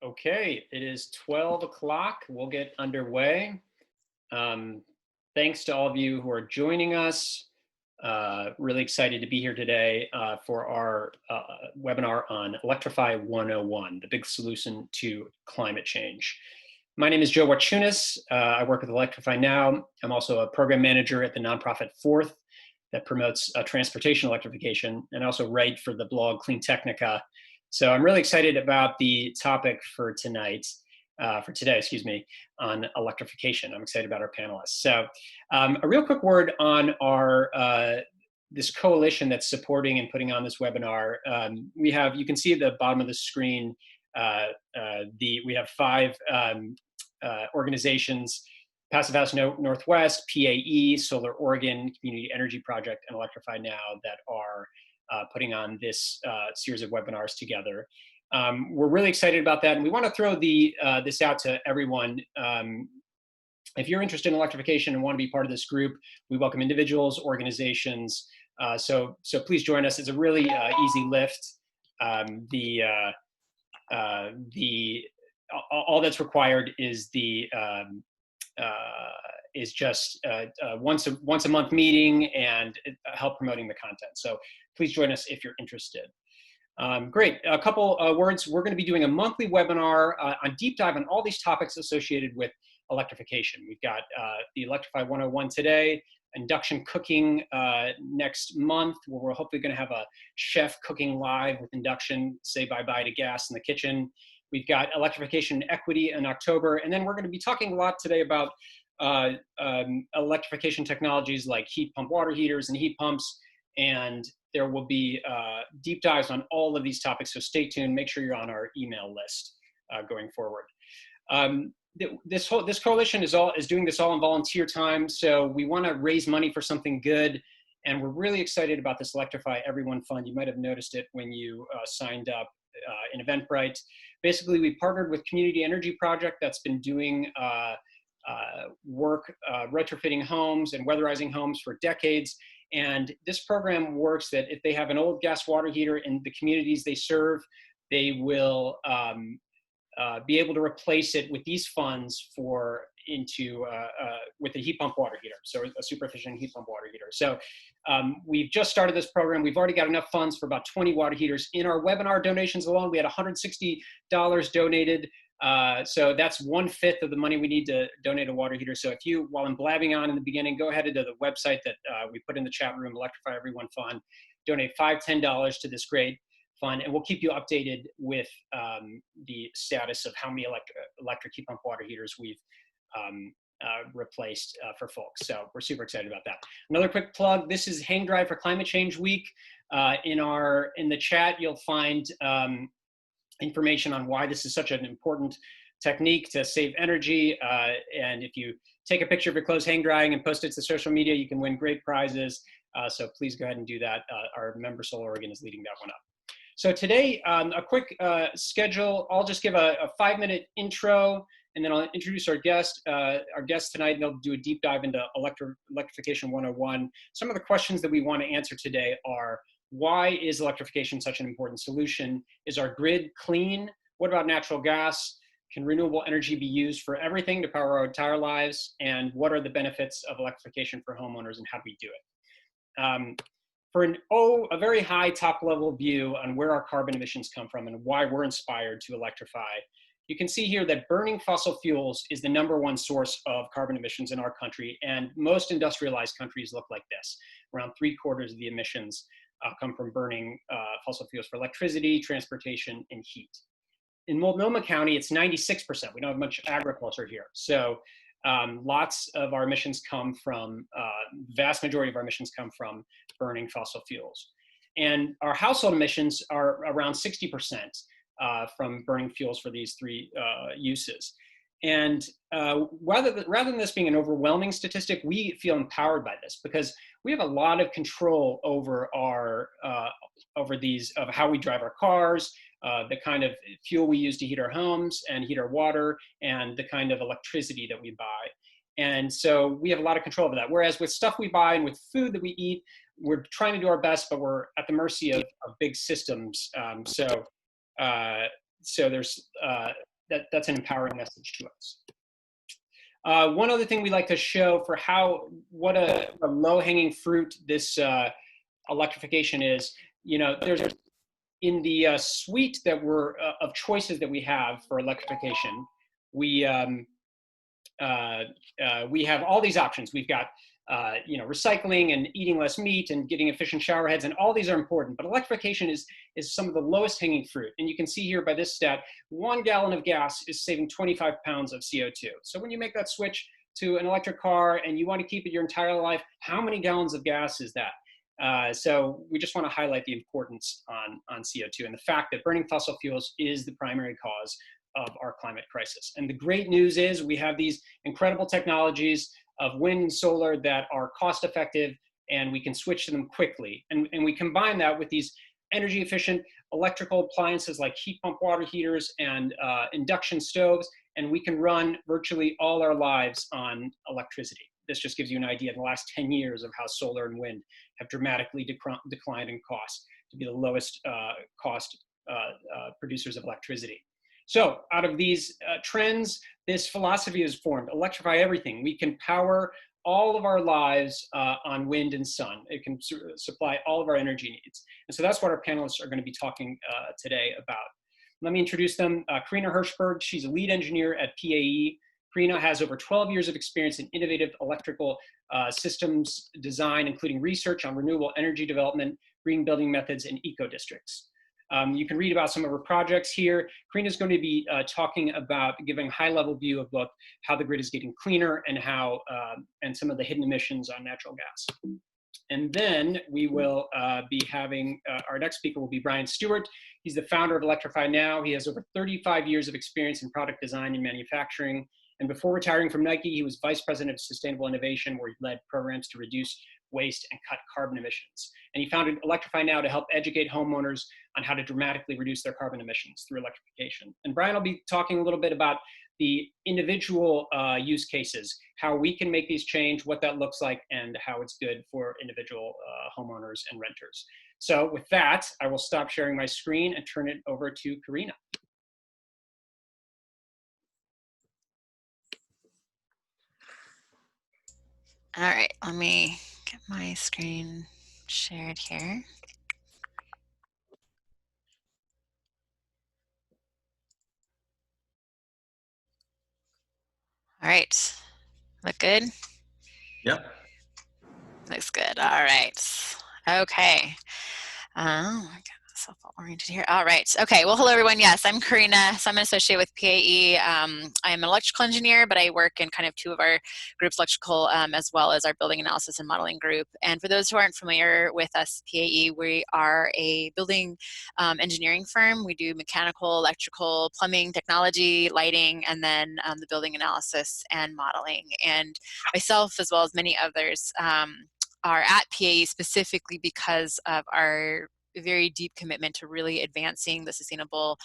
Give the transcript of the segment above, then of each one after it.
Okay, it is 12 o'clock. We'll get underway. Um, Thanks to all of you who are joining us. Really excited to be here today for our webinar on Electrify 101, the big solution to climate change. My name is Joe Warchunas. I work with Electrify Now. I'm also a program manager at the nonprofit Fourth that promotes transportation electrification, and also write for the blog Clean Technica. So I'm really excited about the topic for tonight, for today, excuse me, on electrification. I'm excited about our panelists. So a real quick word on our this coalition that's supporting and putting on this webinar. We have, you can see at the bottom of the screen, we have five organizations: Passive House Northwest, PAE, Solar Oregon, Community Energy Project, and Electrify Now that are putting on this series of webinars together. We're really excited about that, and we want to throw this out to everyone. If you're interested in electrification and want to be part of this group, we welcome individuals, organizations. So please join us. It's a really easy lift. All that's required is just once a month meeting and help promoting the content. So please join us if you're interested. Great. A couple words. We're going to be doing a monthly webinar on deep dive on all these topics associated with electrification. We've got the Electrify 101 today, induction cooking next month, where we're hopefully going to have a chef cooking live with induction, say bye-bye to gas in the kitchen. We've got electrification and equity in October, and then we're going to be talking a lot today about electrification technologies like heat pump water heaters and heat pumps, and there will be deep dives on all of these topics, so stay tuned. Make sure you're on our email list going forward. This coalition is doing this all in volunteer time, so we want to raise money for something good, and we're really excited about this Electrify Everyone Fund. You might have noticed it when you signed up in Eventbrite. Basically, we partnered with Community Energy Project that's been doing work retrofitting homes and weatherizing homes for decades. And this program works that if they have an old gas water heater in the communities they serve, they will be able to replace it with these funds with a heat pump water heater, so a super efficient heat pump water heater. So we've just started this program. We've already got enough funds for about 20 water heaters. In our webinar donations alone, we had $160 donated. So that's 1/5 of the money we need to donate a water heater. So if you, while I'm blabbing on in the beginning, go ahead to the website that we put in the chat room, Electrify Everyone Fund, donate $5, $10 to this great fund, and we'll keep you updated with the status of how many electric heat pump water heaters we've replaced for folks. So we're super excited about that. Another quick plug: this is Hang Drive for Climate Change Week. In the chat, you'll find information on why this is such an important technique to save energy. And if you take a picture of your clothes hang drying and post it to social media, you can win great prizes. So please go ahead and do that. Our member Solar Oregon is leading that one up. So today, a quick schedule. I'll just give a 5-minute intro, and then I'll introduce our guest tonight, and they'll do a deep dive into Electrification 101. Some of the questions that we want to answer today are: why is electrification such an important solution? Is our grid clean? What about natural gas? Can renewable energy be used for everything to power our entire lives? And what are the benefits of electrification for homeowners, and how do we do it? For a very high top-level view on where our carbon emissions come from and why we're inspired to electrify, you can see here that burning fossil fuels is the #1 source of carbon emissions in our country, and most industrialized countries look like this. Around 3/4 of the emissions come from burning fossil fuels for electricity, transportation, and heat. In Multnomah County, it's 96%. We don't have much agriculture here. So lots of our emissions come from, vast majority of our emissions come from burning fossil fuels. And our household emissions are around 60% from burning fuels for these three uses. And rather than this being an overwhelming statistic, we feel empowered by this because we have a lot of control over of how we drive our cars, the kind of fuel we use to heat our homes and heat our water, and the kind of electricity that we buy. And so we have a lot of control over that. Whereas with stuff we buy and with food that we eat, we're trying to do our best, but we're at the mercy of big systems. So there's that's an empowering message to us. One other thing we like to show for what a low-hanging fruit this electrification is, there's in the suite that of choices that we have for electrification, we have all these options. We've got recycling and eating less meat and getting efficient shower heads, and all these are important. But electrification is some of the lowest hanging fruit. And you can see here by this stat, 1 gallon of gas is saving 25 pounds of CO2. So when you make that switch to an electric car and you want to keep it your entire life, how many gallons of gas is that? So we just want to highlight the importance on CO2 and the fact that burning fossil fuels is the primary cause of our climate crisis. And the great news is we have these incredible technologies of wind and solar that are cost effective, and we can switch to them quickly. And we combine that with these energy efficient electrical appliances like heat pump water heaters and induction stoves, and we can run virtually all our lives on electricity. This just gives you an idea in the last 10 years of how solar and wind have dramatically declined in cost to be the lowest cost producers of electricity. So out of these trends, this philosophy is formed: electrify everything. We can power all of our lives on wind and sun. It can supply all of our energy needs. And so that's what our panelists are going to be talking today about. Let me introduce them. Karina Hirschberg, she's a lead engineer at PAE. Karina has over 12 years of experience in innovative electrical systems design, including research on renewable energy development, green building methods, and eco-districts. You can read about some of her projects here. Karina is going to be talking about giving a high-level view of both how the grid is getting cleaner and how and some of the hidden emissions on natural gas. And then we will be having, our next speaker will be Brian Stewart. He's the founder of Electrify Now. He has over 35 years of experience in product design and manufacturing. And before retiring from Nike, he was vice president of sustainable innovation, where he led programs to reduce waste and cut carbon emissions. And he founded Electrify Now to help educate homeowners on how to dramatically reduce their carbon emissions through electrification. And Brian will be talking a little bit about the individual use cases, how we can make these change, what that looks like, and how it's good for individual homeowners and renters. So with that, I will stop sharing my screen and turn it over to Karina. All right, let me get my screen shared here. All right, look good? Yep. Looks good, all right. Okay, I got myself all oriented here. All right, okay, well, hello everyone. Yes, I'm Karina, so I'm an associate with PAE. I'm an electrical engineer, but I work in kind of two of our groups, electrical as well as our building analysis and modeling group. And for those who aren't familiar with us, PAE, we are a building engineering firm. We do mechanical, electrical, plumbing, technology, lighting, and then the building analysis and modeling. And myself, as well as many others, are at PAE specifically because of our very deep commitment to really advancing the sustainable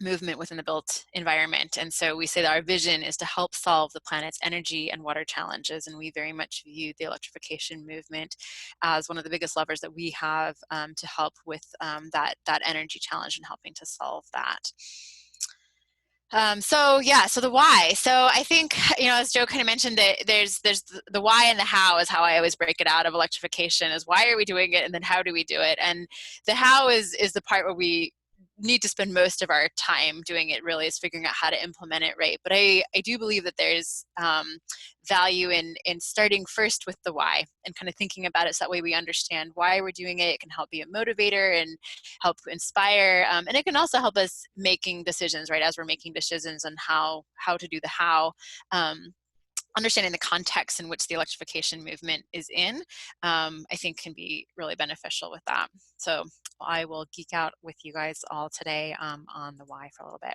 movement within the built environment. And so we say that our vision is to help solve the planet's energy and water challenges, and we very much view the electrification movement as one of the biggest levers that we have to help with that energy challenge and helping to solve that. So the why. So I think, as Joe kind of mentioned, that there's the why and the how is how I always break it out of electrification, is why are we doing it, and then how do we do it? And the how is the part where we need to spend most of our time doing it, really, is figuring out how to implement it right. But I do believe that there's value in starting first with the why and kind of thinking about it so that way we understand why we're doing it. It can help be a motivator and help inspire, and it can also help us making decisions, right, as we're making decisions on how to do the how. Understanding the context in which the electrification movement is in, I think can be really beneficial with that. So I will geek out with you guys all today on the why for a little bit.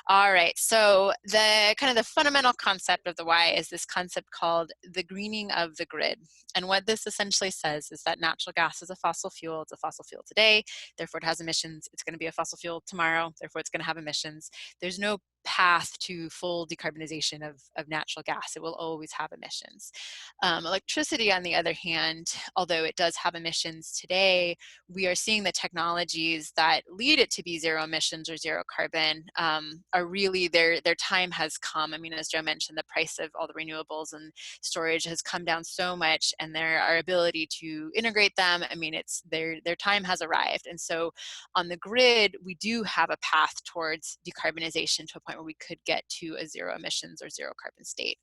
All right, so the kind of the fundamental concept of the why is this concept called the greening of the grid. And what this essentially says is that natural gas is a fossil fuel. It's a fossil fuel today, therefore it has emissions. It's going to be a fossil fuel tomorrow, therefore it's going to have emissions. There's no path to full decarbonization of natural gas. It will always have emissions. Electricity, on the other hand, although it does have emissions today, we are seeing the technologies that lead it to be zero emissions or zero carbon are really, their time has come. I mean, as Joe mentioned, the price of all the renewables and storage has come down so much, and our ability to integrate them, I mean, it's their time has arrived. And so on the grid, we do have a path towards decarbonization to a point where we could get to a zero emissions or zero carbon state.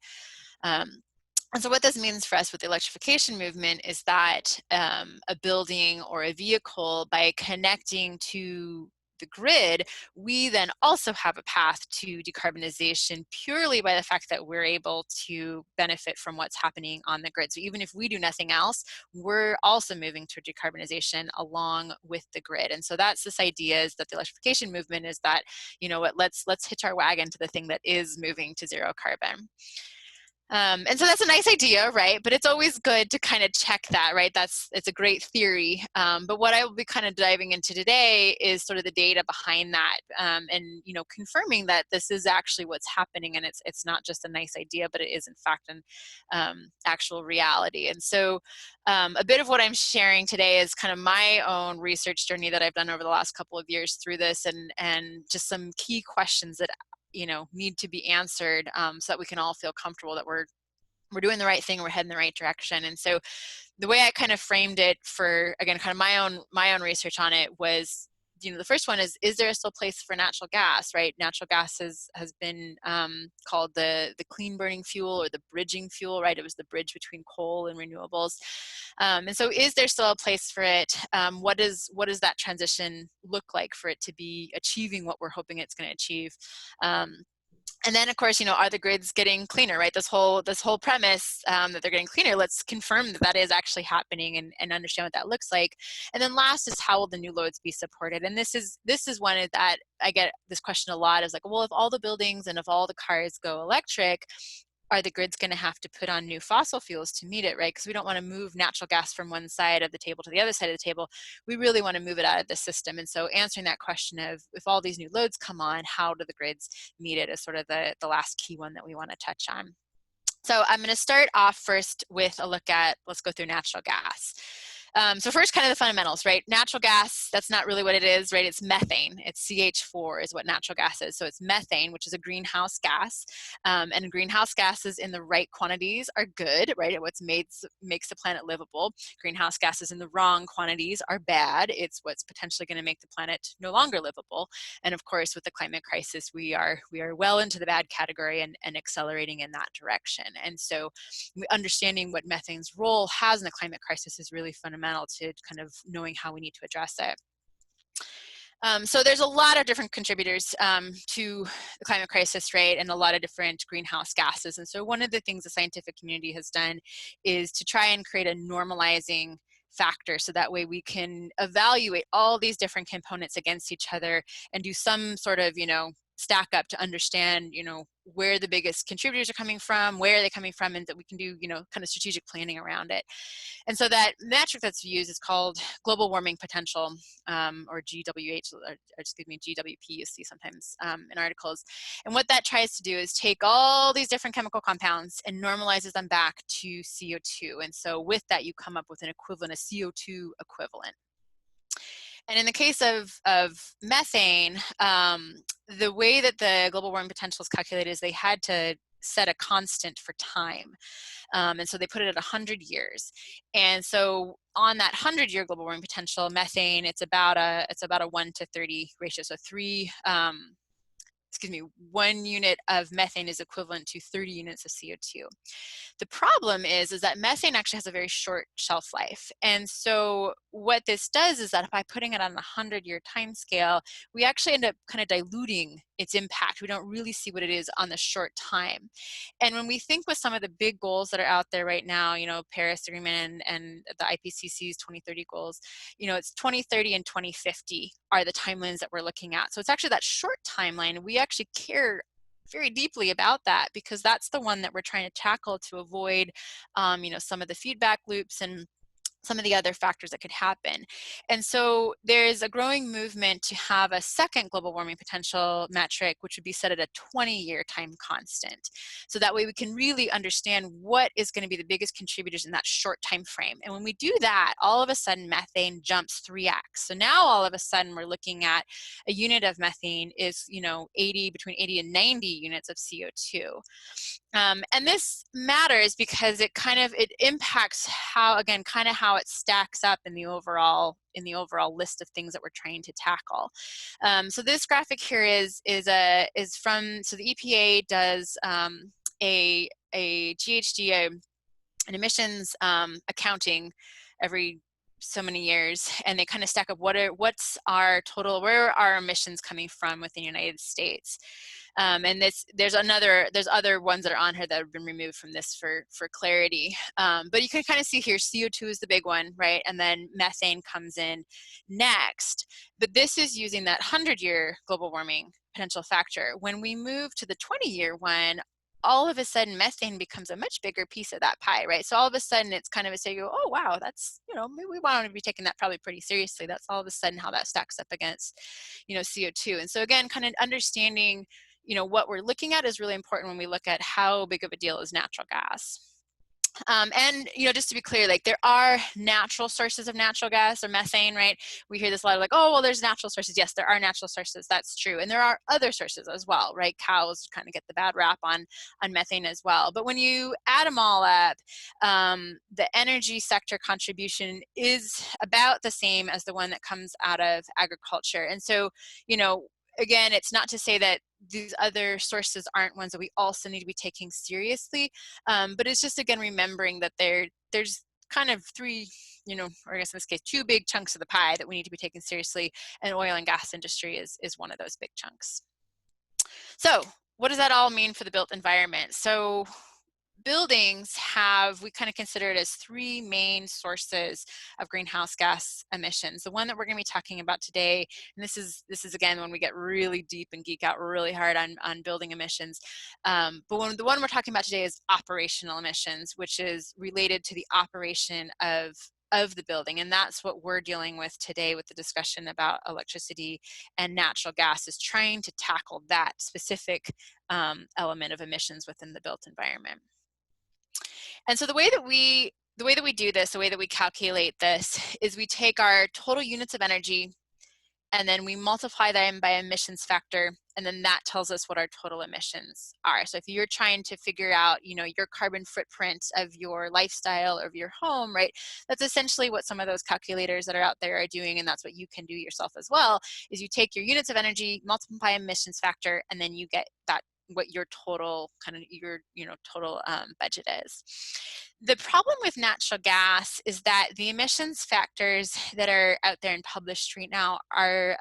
And so what this means for us with the electrification movement is that a building or a vehicle, by connecting to the grid, we then also have a path to decarbonization purely by the fact that we're able to benefit from what's happening on the grid. So even if we do nothing else, we're also moving to decarbonization along with the grid. And so that's this idea, is that the electrification movement is that, you know what, let's hitch our wagon to the thing that is moving to zero carbon. And so that's a nice idea, right? But it's always good to kind of check that, right? It's a great theory. But what I will be kind of diving into today is sort of the data behind that, and confirming that this is actually what's happening, and it's not just a nice idea, but it is in fact an actual reality. And so a bit of what I'm sharing today is kind of my own research journey that I've done over the last couple of years through this, and just some key questions that need to be answered, so that we can all feel comfortable that we're doing the right thing, we're heading the right direction. And so the way I kind of framed it for, again, kind of my own research on it was, the first one is there still place for natural gas, right? Natural gas has been called the clean burning fuel, or the bridging fuel, right? It was the bridge between coal and renewables. And so is there still a place for it? What does that transition look like for it to be achieving what we're hoping it's going to achieve? And then, of course, are the grids getting cleaner, right? This whole premise that they're getting cleaner, let's confirm that is actually happening, and understand what that looks like. And then last is, how will the new loads be supported? And this is one that I get this question a lot, is like, well, if all the buildings and if all the cars go electric, are the grids going to have to put on new fossil fuels to meet it, right? Because we don't want to move natural gas from one side of the table to the other side of the table. We really want to move it out of the system. And so answering that question of, if all these new loads come on, how do the grids meet it, is sort of the last key one that we want to touch on. So I'm going to start off first with a look at, let's go through natural gas. So first, kind of the fundamentals, right? Natural gas, that's not really what it is, right? It's methane. It's CH4 is what natural gas is. So it's methane, which is a greenhouse gas. And greenhouse gases in the right quantities are good, right? It makes the planet livable. Greenhouse gases in the wrong quantities are bad. It's what's potentially going to make the planet no longer livable. And of course, with the climate crisis, we are well into the bad category, and accelerating in that direction. And so understanding what methane's role has in the climate crisis is really fundamental to kind of knowing how we need to address it. So there's a lot of different contributors to the climate crisis, right, and a lot of different greenhouse gases. And so one of the things the scientific community has done is to try and create a normalizing factor, so that way we can evaluate all these different components against each other and do some sort of, stack up to understand, where the biggest contributors are coming from, where are they coming from, and that we can do, kind of strategic planning around it. And so that metric that's used is called global warming potential, or GWH, or excuse me, GWP, you see sometimes in articles. And what that tries to do is take all these different chemical compounds and normalizes them back to CO2. And so with that, you come up with an equivalent, a CO2 equivalent. And in the case of methane, the way that the global warming potential is calculated is they had to set a constant for time. And so they put it at 100 years. And so on that 100-year global warming potential, methane, it's about a 1 to 30 ratio. So 1 unit of methane is equivalent to 30 units of CO2. The problem is that methane actually has a very short shelf life. And so what this does is that by putting it on a 100-year time scale, we actually end up kind of diluting its impact. We don't really see what it is on the short time. And when we think with some of the big goals that are out there right now, Paris Agreement and the IPCC's 2030 goals, it's 2030 and 2050 are the timelines that we're looking at. So it's actually that short timeline. We actually care very deeply about that, because that's the one that we're trying to tackle to avoid, some of the feedback loops and some of the other factors that could happen. And so there's a growing movement to have a second global warming potential metric, which would be set at a 20-year time constant. So that way we can really understand what is going to be the biggest contributors in that short time frame. And when we do that, all of a sudden methane jumps 3x. So now all of a sudden we're looking at a unit of methane is, between 80 and 90 units of CO2. And this matters because it impacts how it stacks up in the overall list of things that we're trying to tackle. So this graphic here is from, so the EPA does a GHG, an emissions accounting every so many years, and they kind of stack up what's our total, where are our emissions coming from within the United States. And there's other ones that are on here that have been removed from this for clarity. But you can kind of see here, CO2 is the big one, right? And then methane comes in next. But this is using that 100-year global warming potential factor. When we move to the 20-year one, all of a sudden methane becomes a much bigger piece of that pie, right? So all of a sudden it's kind of a say, oh wow, that's, maybe we want to be taking that probably pretty seriously. That's all of a sudden how that stacks up against, CO2. And so again, kind of understanding, what we're looking at is really important when we look at how big of a deal is natural gas. And just to be clear, like, there are natural sources of natural gas or methane, right? We hear this a lot, like, oh well, there's natural sources. Yes, there are natural sources, that's true, and there are other sources as well, right? Cows kind of get the bad rap on methane as well. But when you add them all up, the energy sector contribution is about the same as the one that comes out of agriculture. And so, again, it's not to say that these other sources aren't ones that we also need to be taking seriously, but it's just, again, remembering that there's kind of three, or I guess in this case, two big chunks of the pie that we need to be taking seriously, and oil and gas industry is one of those big chunks. So what does that all mean for the built environment? So buildings we kind of consider it as three main sources of greenhouse gas emissions. The one that we're going to be talking about today, and this is again when we get really deep and geek out really hard on building emissions, but the one we're talking about today is operational emissions, which is related to the operation of the building. And that's what we're dealing with today with the discussion about electricity and natural gas, is trying to tackle that specific element of emissions within the built environment. And so the way that we do this, the way that we calculate this, is we take our total units of energy and then we multiply them by emissions factor, and then that tells us what our total emissions are. So if you're trying to figure out, your carbon footprint of your lifestyle or of your home, right, that's essentially what some of those calculators that are out there are doing, and that's what you can do yourself as well, is you take your units of energy, multiply emissions factor, and then you get that, what your total total budget is. The problem with natural gas is that the emissions factors that are out there and published right now are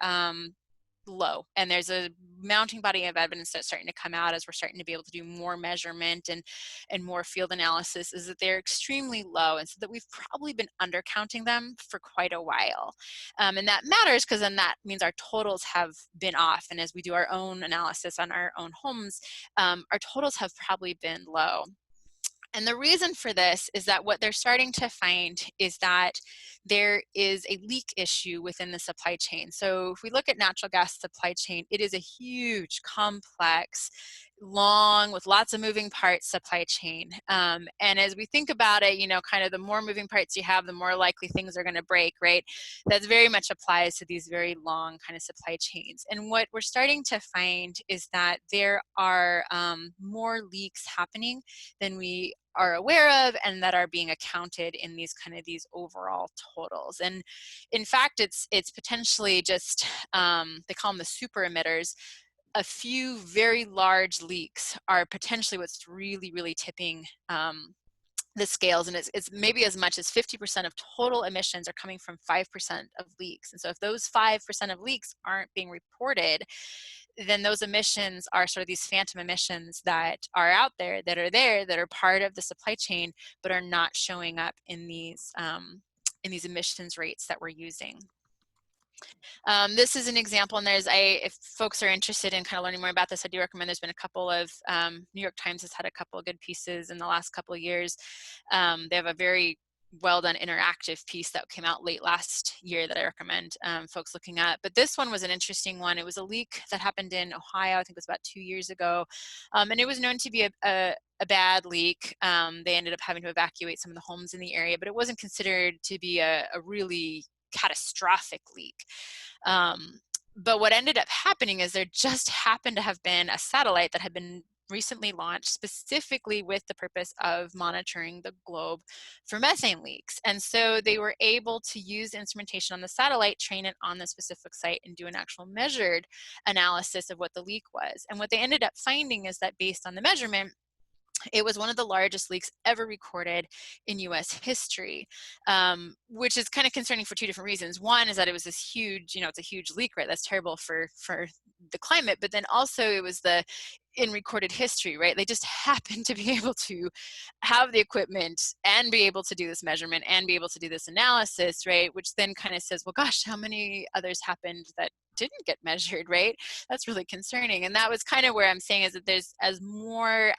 low, and there's a mounting body of evidence that's starting to come out as we're starting to be able to do more measurement and more field analysis, is that they're extremely low, and so that we've probably been undercounting them for quite a while. And that matters because then that means our totals have been off, and as we do our own analysis on our own homes, our totals have probably been low. And the reason for this is that what they're starting to find is that there is a leak issue within the supply chain. So if we look at natural gas supply chain, it is a huge, complex, long, with lots of moving parts supply chain. And as we think about it, kind of the more moving parts you have, the more likely things are going to break, right? That very much applies to these very long kind of supply chains. And what we're starting to find is that there are more leaks happening than we are aware of, and that are being accounted in these overall totals. And in fact, it's potentially just, they call them the super emitters. A few very large leaks are potentially what's really, really tipping the scales, and it's maybe as much as 50% of total emissions are coming from 5% of leaks. And so if those 5% of leaks aren't being reported, then those emissions are sort of these phantom emissions that are out there, that are part of the supply chain, but are not showing up in these emissions rates that we're using. This is an example, and if folks are interested in kind of learning more about this, I do recommend, there's been a couple of, New York Times has had a couple of good pieces in the last couple of years. They have a very well done interactive piece that came out late last year that I recommend folks looking at. But this one was an interesting one. It was a leak that happened in Ohio, I think it was about 2 years ago. And it was known to be a bad leak. They ended up having to evacuate some of the homes in the area, but it wasn't considered to be a really catastrophic leak. But what ended up happening is there just happened to have been a satellite that had been recently launched specifically with the purpose of monitoring the globe for methane leaks. And so they were able to use the instrumentation on the satellite, train it on the specific site, and do an actual measured analysis of what the leak was. And what they ended up finding is that based on the measurement, it was one of the largest leaks ever recorded in US history, which is kind of concerning for two different reasons. One is that it was this huge, it's a huge leak, right? That's terrible for the climate, but then also it was in recorded history, right? They just happened to be able to have the equipment and be able to do this measurement and be able to do this analysis, right? Which then kind of says, well, gosh, how many others happened that didn't get measured, right? That's really concerning. And that was kind of where I'm saying is that there's as more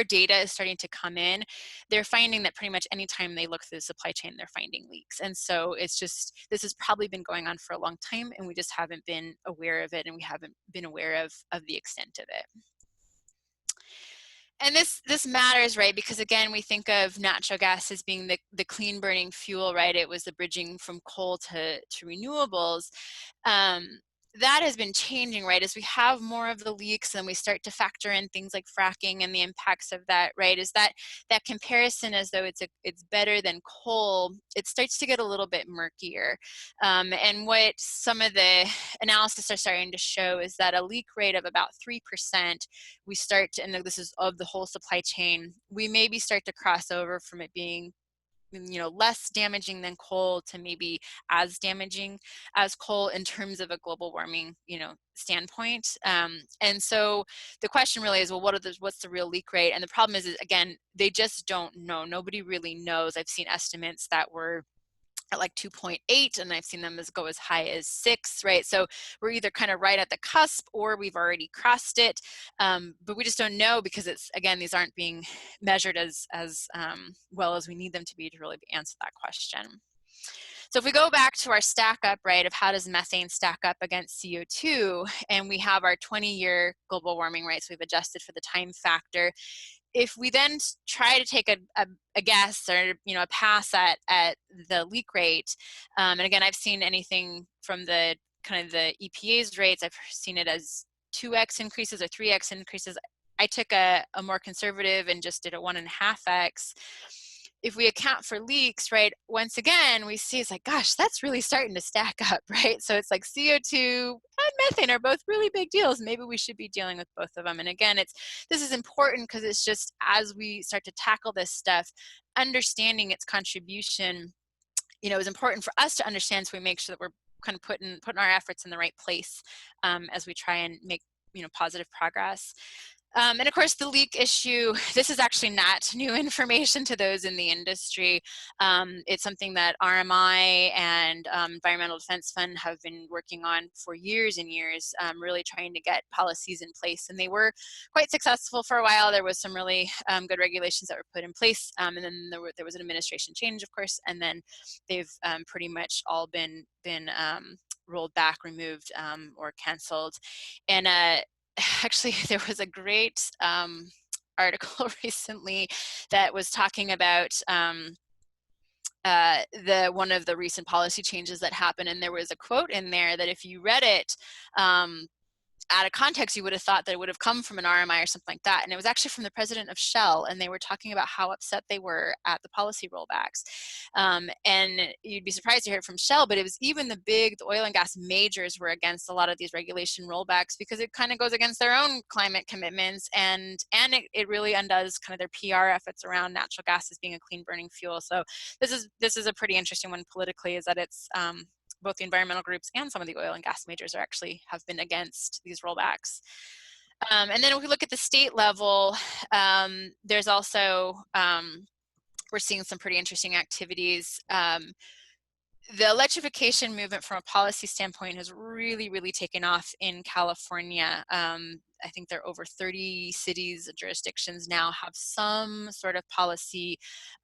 data is starting to come in, they're finding that pretty much anytime they look through the supply chain, they're finding leaks. And so it's just, this has probably been going on for a long time, and we just haven't been aware of it, and we haven't been aware of the extent of it. And this matters, right? Because again, we think of natural gas as being the clean burning fuel, right? It was the bridging from coal to renewables. That has been changing, right? As we have more of the leaks and we start to factor in things like fracking and the impacts of that, right? Is that comparison as though it's better than coal, it starts to get a little bit murkier. And what some of the analysis are starting to show is that a leak rate of about 3%, we start to, and this is of the whole supply chain, we maybe start to cross over from it being less damaging than coal to maybe as damaging as coal in terms of a global warming, standpoint. And so the question really is, well, what's the real leak rate? And the problem is again, they just don't know. Nobody really knows. I've seen estimates that were at like 2.8, and I've seen them go as high as 6, right? So we're either kind of right at the cusp or we've already crossed it, but we just don't know because these aren't being measured as well as we need them to be to really answer that question. So if we go back to our stack up, right, of how does methane stack up against CO2, and we have our 20-year global warming, right, so we've adjusted for the time factor. If we then try to take a guess or a pass at the leak rate, and again, I've seen anything from the kind of the EPA's rates. I've seen it as 2x increases or 3x increases. I took a more conservative and just did a 1.5x. If we account for leaks, right, once again, we see it's like, gosh, that's really starting to stack up, right? So it's like CO2 and methane are both really big deals. Maybe we should be dealing with both of them. And again, this is important because it's just as we start to tackle this stuff, understanding its contribution, is important for us to understand, so we make sure that we're kind of putting our efforts in the right place as we try and make positive progress. And of course, the leak issue, this is actually not new information to those in the industry. It's something that RMI and Environmental Defense Fund have been working on for years and years, really trying to get policies in place. And they were quite successful for a while. There was some really good regulations that were put in place. And then there was an administration change, of course, and then they've pretty much all been rolled back, removed, or canceled. And actually, there was a great article recently that was talking about one of the recent policy changes that happened, and there was a quote in there that if you read it out of context, you would have thought that it would have come from an RMI or something like that. And it was actually from the president of Shell, and they were talking about how upset they were at the policy rollbacks. And you'd be surprised to hear it from Shell, but it was even the oil and gas majors were against a lot of these regulation rollbacks because it kind of goes against their own climate commitments, and it really undoes kind of their PR efforts around natural gas as being a clean burning fuel. So this is a pretty interesting one politically, is that it's both the environmental groups and some of the oil and gas majors have been against these rollbacks. And then if we look at the state level, there's also, we're seeing some pretty interesting activities. the electrification movement from a policy standpoint has really, really taken off in California. I think there are over 30 cities and jurisdictions now have some sort of policy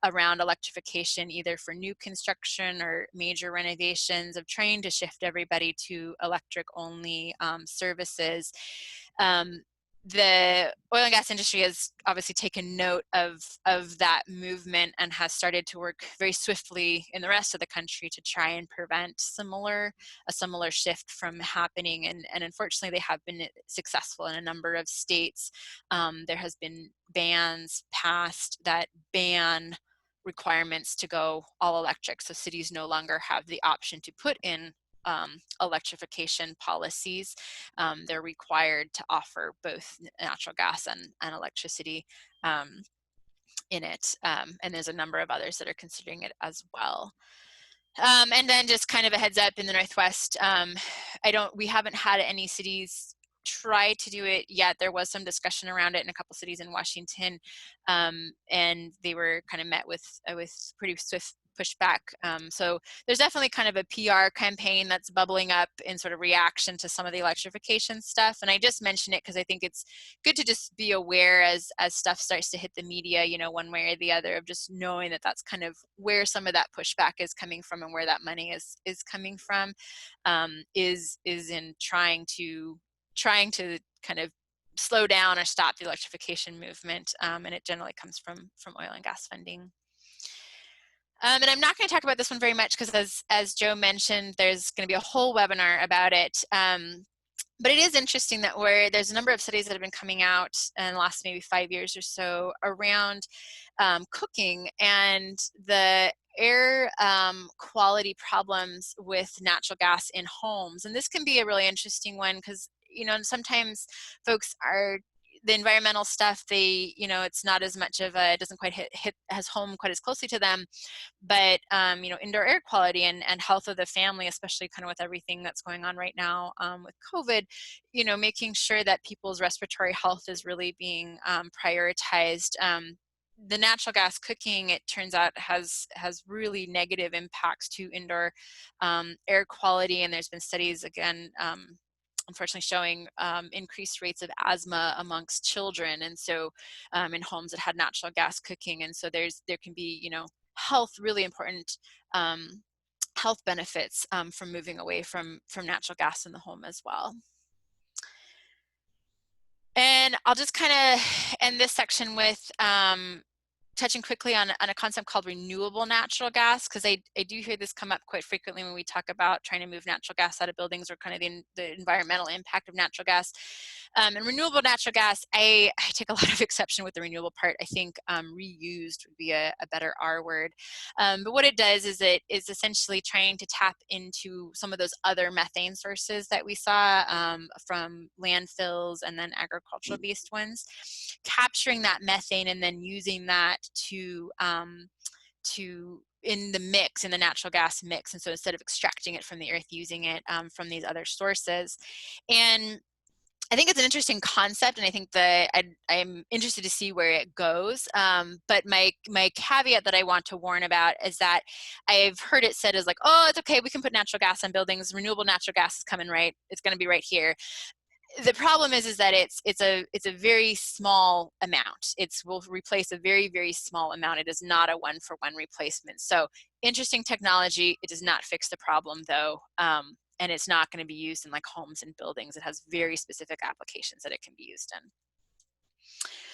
around electrification, either for new construction or major renovations, of trying to shift everybody to electric only services. The oil and gas industry has obviously taken note of that movement and has started to work very swiftly in the rest of the country to try and prevent a similar shift from happening. And unfortunately, they have been successful in a number of states. There has been bans passed that ban requirements to go all electric. So cities no longer have the option to put in electrification policies. They're required to offer both natural gas and electricity in it. And there's a number of others that are considering it as well. And then just kind of a heads up, in the Northwest, we haven't had any cities try to do it yet. There was some discussion around it in a couple cities in Washington, and they were kind of met with pretty swift pushback. So there's definitely kind of a PR campaign that's bubbling up in sort of reaction to some of the electrification stuff. And I just mention it because I think it's good to just be aware as stuff starts to hit the media, you know, one way or the other, of just knowing that that's kind of where some of that pushback is coming from and where that money is coming from, is in trying to kind of slow down or stop the electrification movement, and it generally comes from oil and gas funding. And I'm not going to talk about this one very much because, as Joe mentioned, there's going to be a whole webinar about it. But it is interesting that there's a number of studies that have been coming out in the last maybe 5 years or so around cooking and the air quality problems with natural gas in homes. And this can be a really interesting one because, you know, sometimes folks are, the environmental stuff, it's not as much of it doesn't quite hit as home quite as closely to them, but indoor air quality and health of the family, especially kind of with everything that's going on right now with COVID, making sure that people's respiratory health is really being prioritized. The natural gas cooking, it turns out, has really negative impacts to indoor air quality, and there's been studies, again, unfortunately showing increased rates of asthma amongst children, and so in homes that had natural gas cooking. And so there can be, really important health benefits from moving away from natural gas in the home as well. And I'll just kind of end this section with touching quickly on a concept called renewable natural gas, because I do hear this come up quite frequently when we talk about trying to move natural gas out of buildings, or kind of the environmental impact of natural gas. And renewable natural gas, I take a lot of exception with the renewable part. I think reused would be a better R word. But what it does is it is essentially trying to tap into some of those other methane sources that we saw from landfills and then agricultural-based ones, capturing that methane and then using that to in the mix, in the natural gas mix. And so instead of extracting it from the earth, using it from these other sources. And I think it's an interesting concept, and I think that I'm interested to see where it goes. But my caveat that I want to warn about is that I've heard it said as like, oh, it's okay, we can put natural gas on buildings. Renewable natural gas is coming, right? It's going to be right here. The problem is that it's a very small amount. Will replace a very, very small amount. It is not a one-for-one replacement. So interesting technology. It does not fix the problem, though. And it's not going to be used in like homes and buildings. It has very specific applications that it can be used in.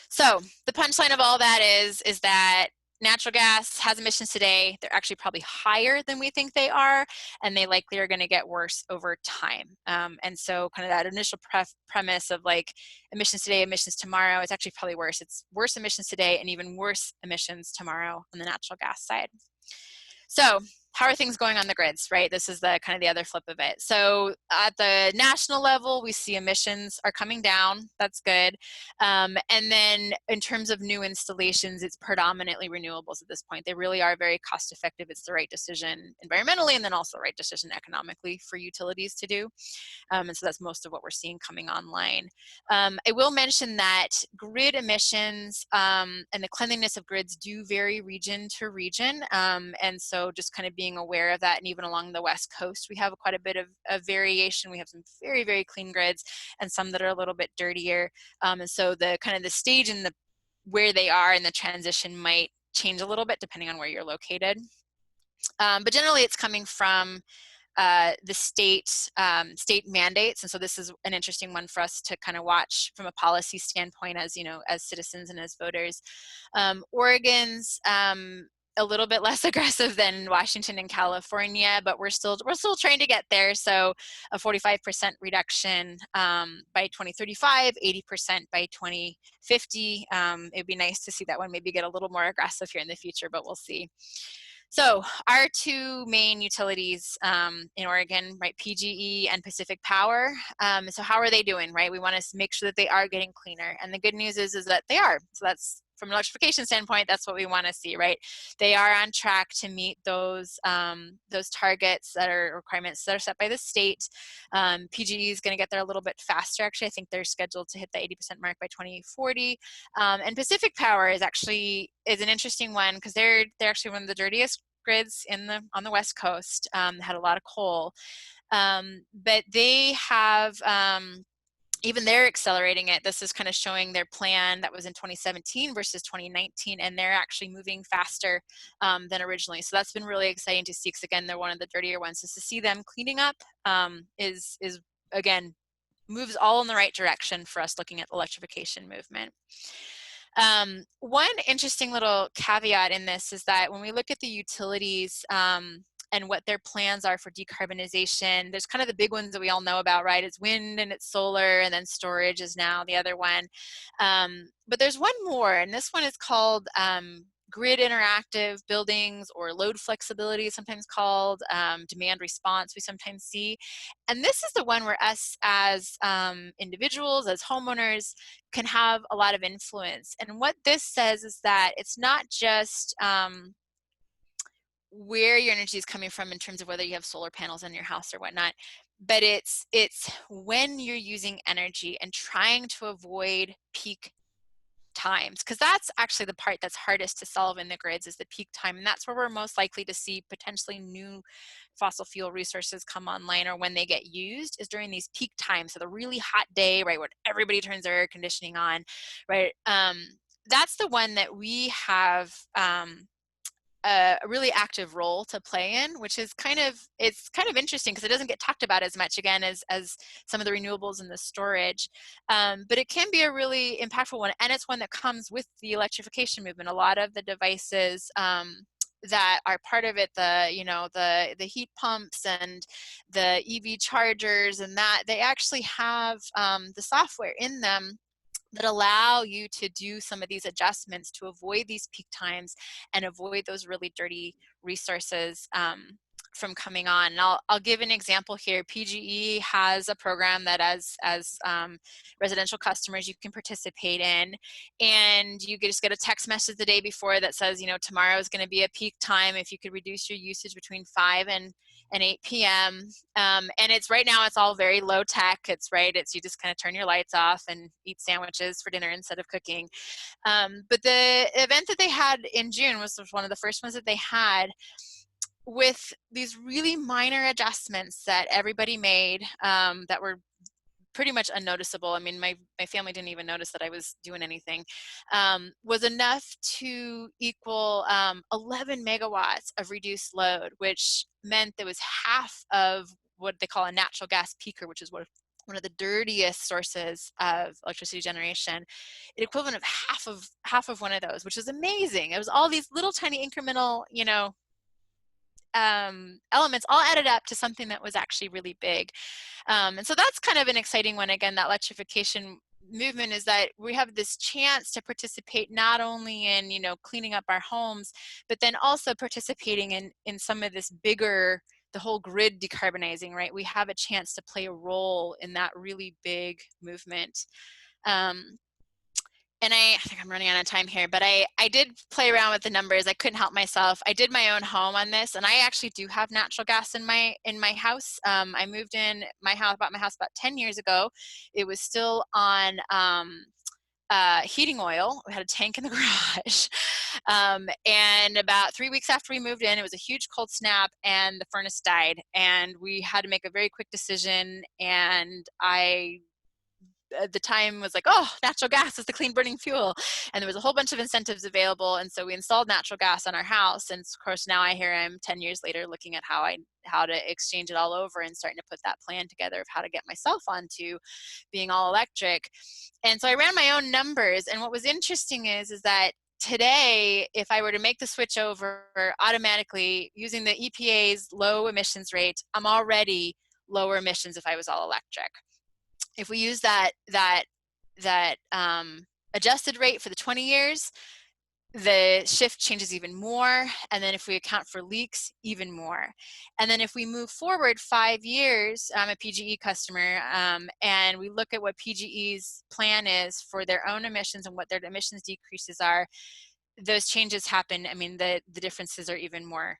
So the punchline of all that is that natural gas has emissions today. They're actually probably higher than we think they are, and they likely are going to get worse over time. And so kind of that initial premise of like emissions today, emissions tomorrow, it's actually probably worse. It's worse emissions today and even worse emissions tomorrow on the natural gas side. So how are things going on the grids, right? This is the kind of the other flip of it. So at the national level, we see emissions are coming down. That's good. And then in terms of new installations, it's predominantly renewables at this point. They really are very cost effective. It's the right decision environmentally, and then also the right decision economically for utilities to do. And so that's most of what we're seeing coming online. I will mention that grid emissions and the cleanliness of grids do vary region to region. And so just kind of being being aware of that. And even along the West Coast, we have quite a bit of variation. We have some very, very clean grids and some that are a little bit dirtier. And so the kind of the stage and where they are in the transition might change a little bit depending on where you're located. But generally it's coming from the state mandates, and so this is an interesting one for us to kind of watch from a policy standpoint, as as citizens and as voters. Oregon's a little bit less aggressive than Washington and California, but we're still trying to get there. So a 45% reduction by 2035, 80% by 2050. It'd be nice to see that one maybe get a little more aggressive here in the future, but we'll see. So our two main utilities in Oregon, right, PGE and Pacific Power. So how are they doing, right? We want to make sure that they are getting cleaner. And the good news is that they are. So that's, from an electrification standpoint, that's what we want to see, right? They are on track to meet those targets that are requirements that are set by the state. PGE is going to get there a little bit faster. Actually, I think they're scheduled to hit the 80% mark by 2040. And Pacific Power is an interesting one because they're actually one of the dirtiest grids on the West Coast. Had a lot of coal, but they have. Even they're accelerating it. This is kind of showing their plan that was in 2017 versus 2019, and they're actually moving faster than originally. So that's been really exciting to see, because again, they're one of the dirtier ones. So to see them cleaning up is again, moves all in the right direction for us looking at the electrification movement. One interesting little caveat in this is that when we look at the utilities, and what their plans are for decarbonization, there's kind of the big ones that we all know about, right? It's wind and it's solar, and then storage is now the other one. But there's one more, and this one is called grid interactive buildings, or load flexibility, sometimes called demand response, we sometimes see. And this is the one where us as individuals, as homeowners, can have a lot of influence. And what this says is that it's not just where your energy is coming from in terms of whether you have solar panels on your house or whatnot, but it's when you're using energy and trying to avoid peak times, because that's actually the part that's hardest to solve in the grids, is the peak time. And that's where we're most likely to see potentially new fossil fuel resources come online, or when they get used, is during these peak times. So the really hot day, right, when everybody turns their air conditioning on, right? That's the one that we have a really active role to play in, which is it's kind of interesting because it doesn't get talked about as much, again, as some of the renewables and the storage, but it can be a really impactful one, and it's one that comes with the electrification movement. A lot of the devices that are part of it, the heat pumps and the EV chargers, and that they actually have the software in them that allow you to do some of these adjustments to avoid these peak times and avoid those really dirty resources from coming on. And I'll give an example here. PGE has a program that as residential customers you can participate in, and you just get a text message the day before that says, tomorrow is going to be a peak time. If you could reduce your usage between 5 and 8 p.m. And it's right now, it's all very low tech. It's you just kind of turn your lights off and eat sandwiches for dinner instead of cooking. But the event that they had in June was one of the first ones that they had, with these really minor adjustments that everybody made that were pretty much unnoticeable. I mean, my family didn't even notice that I was doing anything, was enough to equal 11 megawatts of reduced load, which meant there was half of what they call a natural gas peaker, which is one of the dirtiest sources of electricity generation, an equivalent of half of one of those, which is amazing. It was all these little tiny incremental, elements all added up to something that was actually really big. And so that's kind of an exciting one. Again, that electrification movement is that we have this chance to participate not only in, cleaning up our homes, but then also participating in some of this bigger, the whole grid decarbonizing, right? We have a chance to play a role in that really big movement. And I think I'm running out of time here, but I did play around with the numbers. I couldn't help myself. I did my own home on this, and I actually do have natural gas in my house. I moved in my house, bought my house about 10 years ago. It was still on heating oil. We had a tank in the garage. And about 3 weeks after we moved in, it was a huge cold snap and the furnace died. And we had to make a very quick decision. And I at the time was like, oh, natural gas is the clean burning fuel. And there was a whole bunch of incentives available. And so we installed natural gas on our house. And of course, now here I am 10 years later looking at how to exchange it all over and starting to put that plan together of how to get myself onto being all electric. And so I ran my own numbers. And what was interesting is that today, if I were to make the switch over automatically using the EPA's low emissions rate, I'm already lower emissions if I was all electric. If we use that adjusted rate for the 20 years, the shift changes even more. And then if we account for leaks, even more. And then if we move forward 5 years, I'm a PGE customer, and we look at what PGE's plan is for their own emissions and what their emissions decreases are, those changes happen. I mean, the differences are even more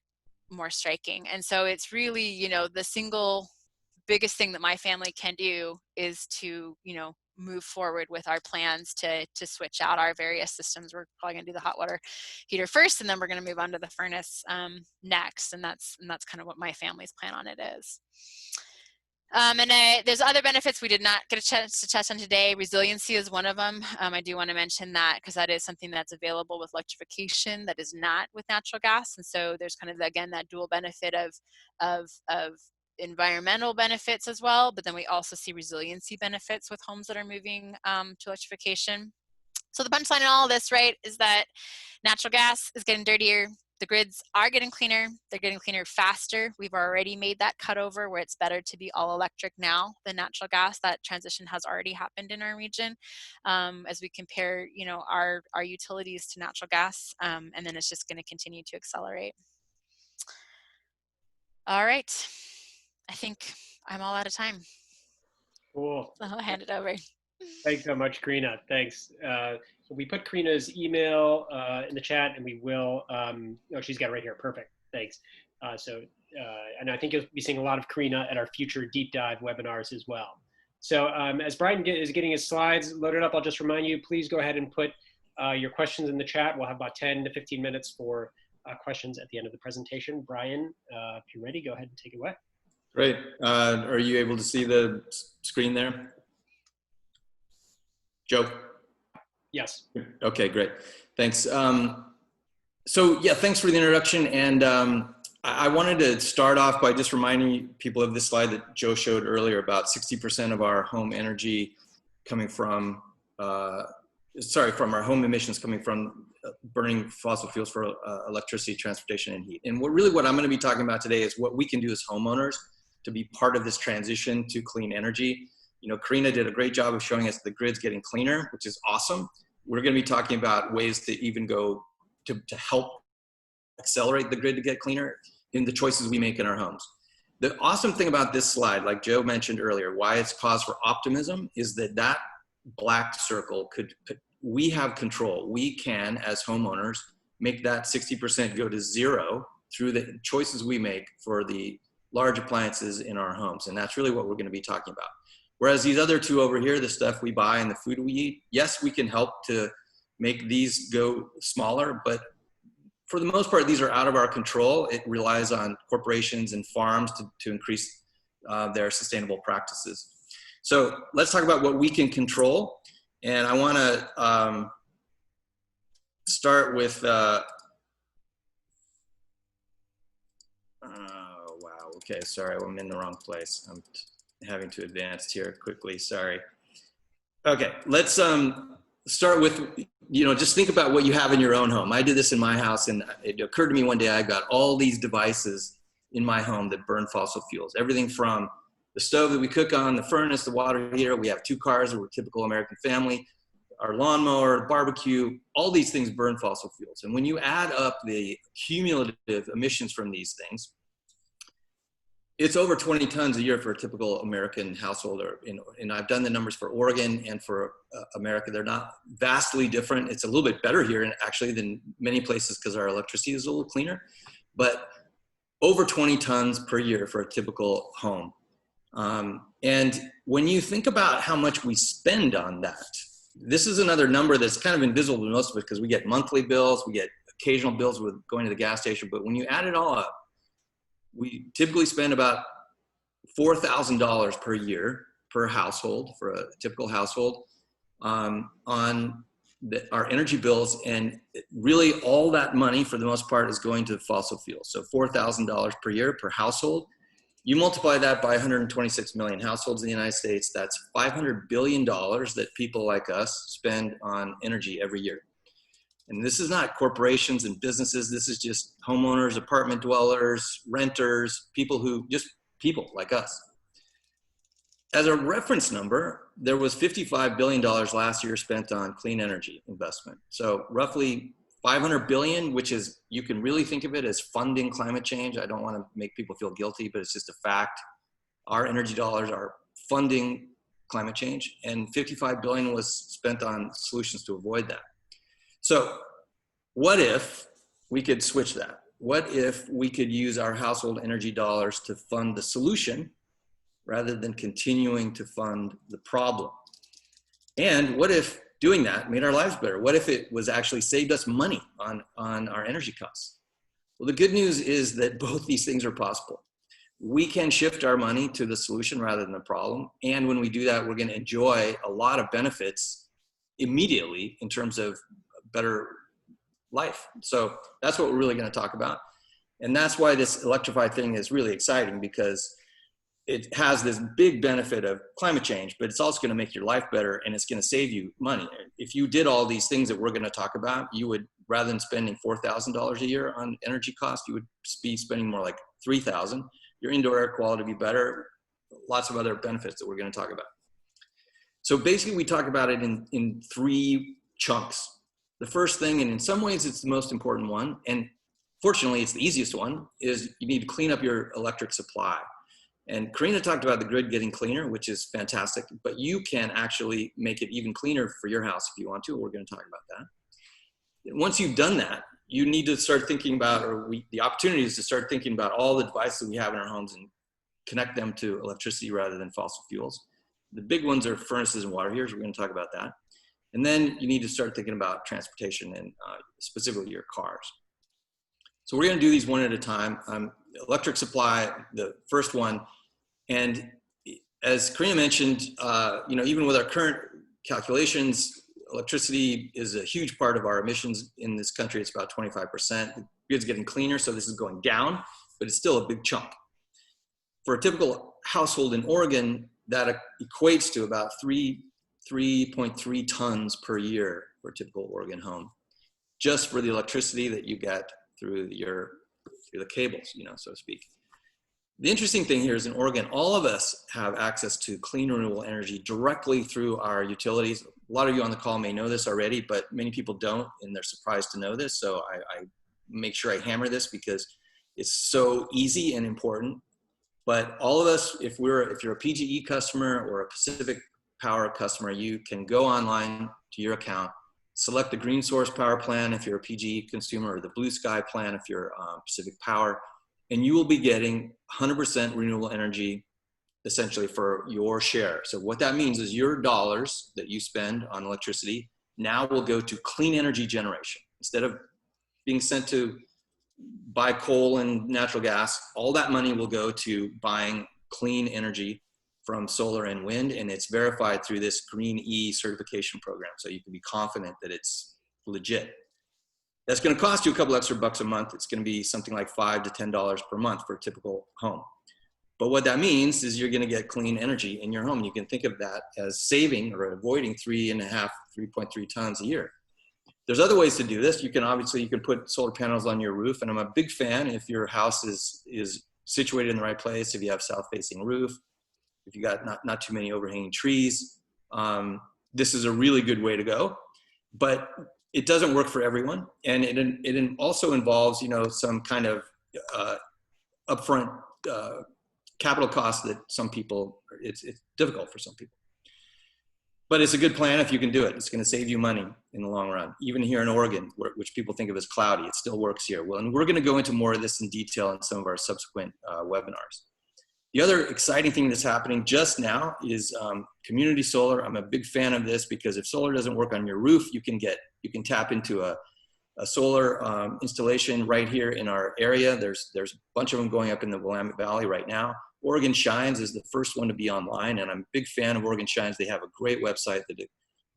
striking. And so it's really, you know, the single biggest thing that my family can do is to, you know, move forward with our plans to switch out our various systems. We're probably going to do the hot water heater first, and then we're going to move on to the furnace next. And that's kind of what my family's plan on it is. There's other benefits we did not get a chance to touch on today. Resiliency is one of them. I do want to mention that because that is something that's available with electrification that is not with natural gas. And so there's kind of, again, that dual benefit of environmental benefits as well, but then we also see resiliency benefits with homes that are moving to electrification. So the punchline in all of this, right, is that natural gas is getting dirtier. The grids are getting cleaner. They're getting cleaner faster. We've already made that cutover where it's better to be all electric now than natural gas. That transition has already happened in our region as we compare, you know, our utilities to natural gas, and then it's just going to continue to accelerate. All right. I think I'm all out of time. Cool. I'll hand it over. Thanks so much, Karina. Thanks. So we put Karina's email in the chat, and we will. Oh, she's got it right here. Perfect. Thanks. And I think you'll be seeing a lot of Karina at our future deep dive webinars as well. So as Brian is getting his slides loaded up, I'll just remind you, please go ahead and put your questions in the chat. We'll have about 10 to 15 minutes for questions at the end of the presentation. Brian, if you're ready, go ahead and take it away. Great. Are you able to see the screen there? Joe? Yes. Okay, great. Thanks. So yeah, thanks for the introduction. And I wanted to start off by just reminding people of this slide that Joe showed earlier about 60% of our home energy coming from, from our home emissions coming from burning fossil fuels for electricity, transportation, and heat. And what I'm going to be talking about today is what we can do as homeowners to be part of this transition to clean energy. You know, Karina did a great job of showing us the grid's getting cleaner, which is awesome. We're going to be talking about ways to even go to help accelerate the grid to get cleaner in the choices we make in our homes. The awesome thing about this slide, like Joe mentioned earlier, why it's cause for optimism is that black circle we have control. We can, as homeowners, make that 60% go to zero through the choices we make for the large appliances in our homes. And that's really what we're going to be talking about. Whereas these other two over here, the stuff we buy and the food we eat, yes, we can help to make these go smaller, but for the most part, these are out of our control. It relies on corporations and farms to increase their sustainable practices. So let's talk about what we can control. And I want to start with, okay, sorry, I'm in the wrong place. I'm having to advance here quickly, sorry. Okay, let's start with, just think about what you have in your own home. I did this in my house, and it occurred to me one day I got all these devices in my home that burn fossil fuels. Everything from the stove that we cook on, the furnace, the water heater. We have 2 cars, we're a typical American family. Our lawnmower, barbecue, all these things burn fossil fuels. And when you add up the cumulative emissions from these things, it's over 20 tons a year for a typical American household. And I've done the numbers for Oregon and for America. They're not vastly different. It's a little bit better here actually than many places because our electricity is a little cleaner, but over 20 tons per year for a typical home. And when you think about how much we spend on that, This is another number that's kind of invisible to most of us because we get monthly bills, we get occasional bills with going to the gas station, but when you add it all up, we typically spend about $4,000 per year per household for a typical household on our energy bills, and really all that money for the most part is going to fossil fuels. So $4,000 per year per household. You multiply that by 126 million households in the United States, that's $500 billion that people like us spend on energy every year. And this is not corporations and businesses, this is just homeowners, apartment dwellers, renters, people like us. As a reference number, there was $55 billion last year spent on clean energy investment. So roughly 500 billion, which is, you can really think of it as funding climate change. I don't want to make people feel guilty, but it's just a fact. Our energy dollars are funding climate change, and 55 billion was spent on solutions to avoid that. So what if we could switch that? What if we could use our household energy dollars to fund the solution rather than continuing to fund the problem? And what if doing that made our lives better? What if it was actually saved us money on our energy costs? Well, the good news is that both these things are possible. We can shift our money to the solution rather than the problem. And when we do that, we're going to enjoy a lot of benefits immediately in terms of better life. So that's what we're really going to talk about. And that's why this Electrify thing is really exciting, because it has this big benefit of climate change, but it's also going to make your life better, and it's going to save you money. If you did all these things that we're going to talk about, you would, rather than spending $4,000 a year on energy costs, you would be spending more like $3,000. Your indoor air quality would be better, lots of other benefits that we're going to talk about. So basically we talk about it in three chunks. The first thing, and in some ways it's the most important one, and fortunately it's the easiest one, is you need to clean up your electric supply. And Karina talked about the grid getting cleaner, which is fantastic, but you can actually make it even cleaner for your house if you want to. We're going to talk about that. Once you've done that, you need to start thinking about, the opportunity is to start thinking about all the devices we have in our homes and connect them to electricity rather than fossil fuels. The big ones are furnaces and water heaters. We're going to talk about that. And then you need to start thinking about transportation and specifically your cars. So we're going to do these one at a time. Electric supply, the first one. And as Karina mentioned, even with our current calculations, electricity is a huge part of our emissions in this country. It's about 25%. The grid's getting cleaner, so this is going down, but it's still a big chunk. For a typical household in Oregon, that equates to about 3.3 tons per year for a typical Oregon home, just for the electricity that you get through the cables, so to speak. The interesting thing here is in Oregon, all of us have access to clean renewable energy directly through our utilities. A lot of you on the call may know this already, but many people don't, and they're surprised to know this. So I make sure I hammer this because it's so easy and important. But all of us, if you're a PGE customer or a Pacific Power customer, you can go online to your account, select the Green Source Power plan if you're a PGE consumer, or the Blue Sky plan if you're Pacific Power, and you will be getting 100% renewable energy essentially for your share. So what that means is your dollars that you spend on electricity now will go to clean energy generation. Instead of being sent to buy coal and natural gas, all that money will go to buying clean energy from solar and wind, and it's verified through this Green E certification program. So you can be confident that it's legit. That's going to cost you a couple extra bucks a month. It's going to be something like $5 to $10 per month for a typical home. But what that means is you're going to get clean energy in your home. You can think of that as saving or avoiding 3.3 tons a year. There's other ways to do this. You can put solar panels on your roof, and I'm a big fan if your house is situated in the right place, if you have south-facing roof, if you got not too many overhanging trees. This is a really good way to go. But it doesn't work for everyone, and it also involves, some kind of upfront capital costs that some people, it's difficult for some people. But it's a good plan if you can do it. It's going to save you money in the long run. Even here in Oregon, which people think of as cloudy, it still works here. Well, and we're going to go into more of this in detail in some of our subsequent webinars. The other exciting thing that's happening just now is community solar. I'm a big fan of this because if solar doesn't work on your roof, you can tap into a solar installation right here in our area. There's a bunch of them going up in the Willamette Valley right now. Oregon Shines is the first one to be online, and I'm a big fan of Oregon Shines. They have a great website that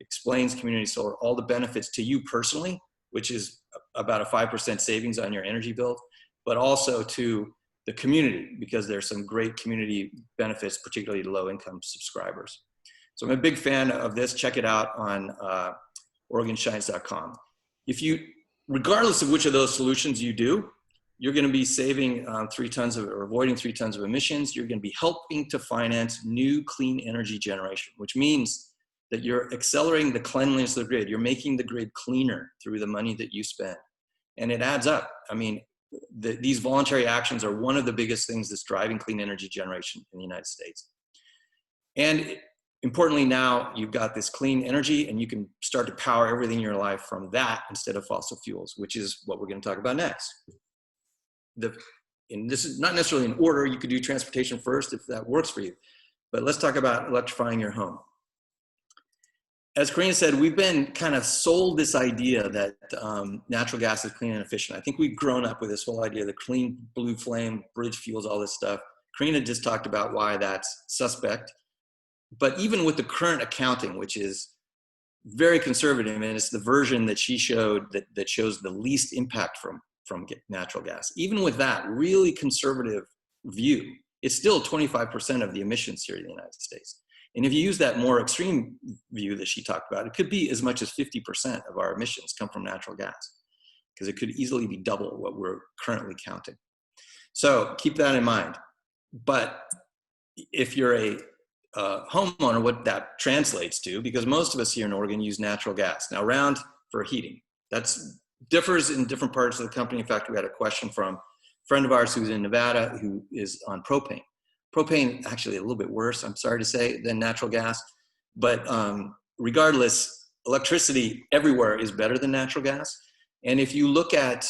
explains community solar, all the benefits to you personally, which is about a 5% savings on your energy bill, but also to the community, because there's some great community benefits, particularly to low-income subscribers. So I'm a big fan of this. Check it out on OregonShines.com. Regardless of which of those solutions you do, you're going to be saving 3 tons of, or avoiding 3 tons of emissions. You're going to be helping to finance new clean energy generation, which means that you're accelerating the cleanliness of the grid. You're making the grid cleaner through the money that you spend. And it adds up. I mean, these voluntary actions are one of the biggest things that's driving clean energy generation in the United States. And importantly, now you've got this clean energy and you can start to power everything in your life from that instead of fossil fuels, which is what we're going to talk about next. And this is not necessarily in order. You could do transportation first if that works for you. But let's talk about electrifying your home. As Karina said, we've been kind of sold this idea that natural gas is clean and efficient. I think we've grown up with this whole idea, the clean blue flame, bridge fuels, all this stuff. Karina just talked about why that's suspect. But even with the current accounting, which is very conservative, and it's the version that she showed that shows the least impact from natural gas, even with that really conservative view, it's still 25% of the emissions here in the United States. And if you use that more extreme view that she talked about, it could be as much as 50% of our emissions come from natural gas, because it could easily be double what we're currently counting. So keep that in mind. But if you're a homeowner, what that translates to, because most of us here in Oregon use natural gas. Now, around for heating, that's differs in different parts of the company. In fact, we had a question from a friend of ours who's in Nevada who is on propane. Propane, actually a little bit worse, I'm sorry to say, than natural gas. But regardless, electricity everywhere is better than natural gas. And if you look at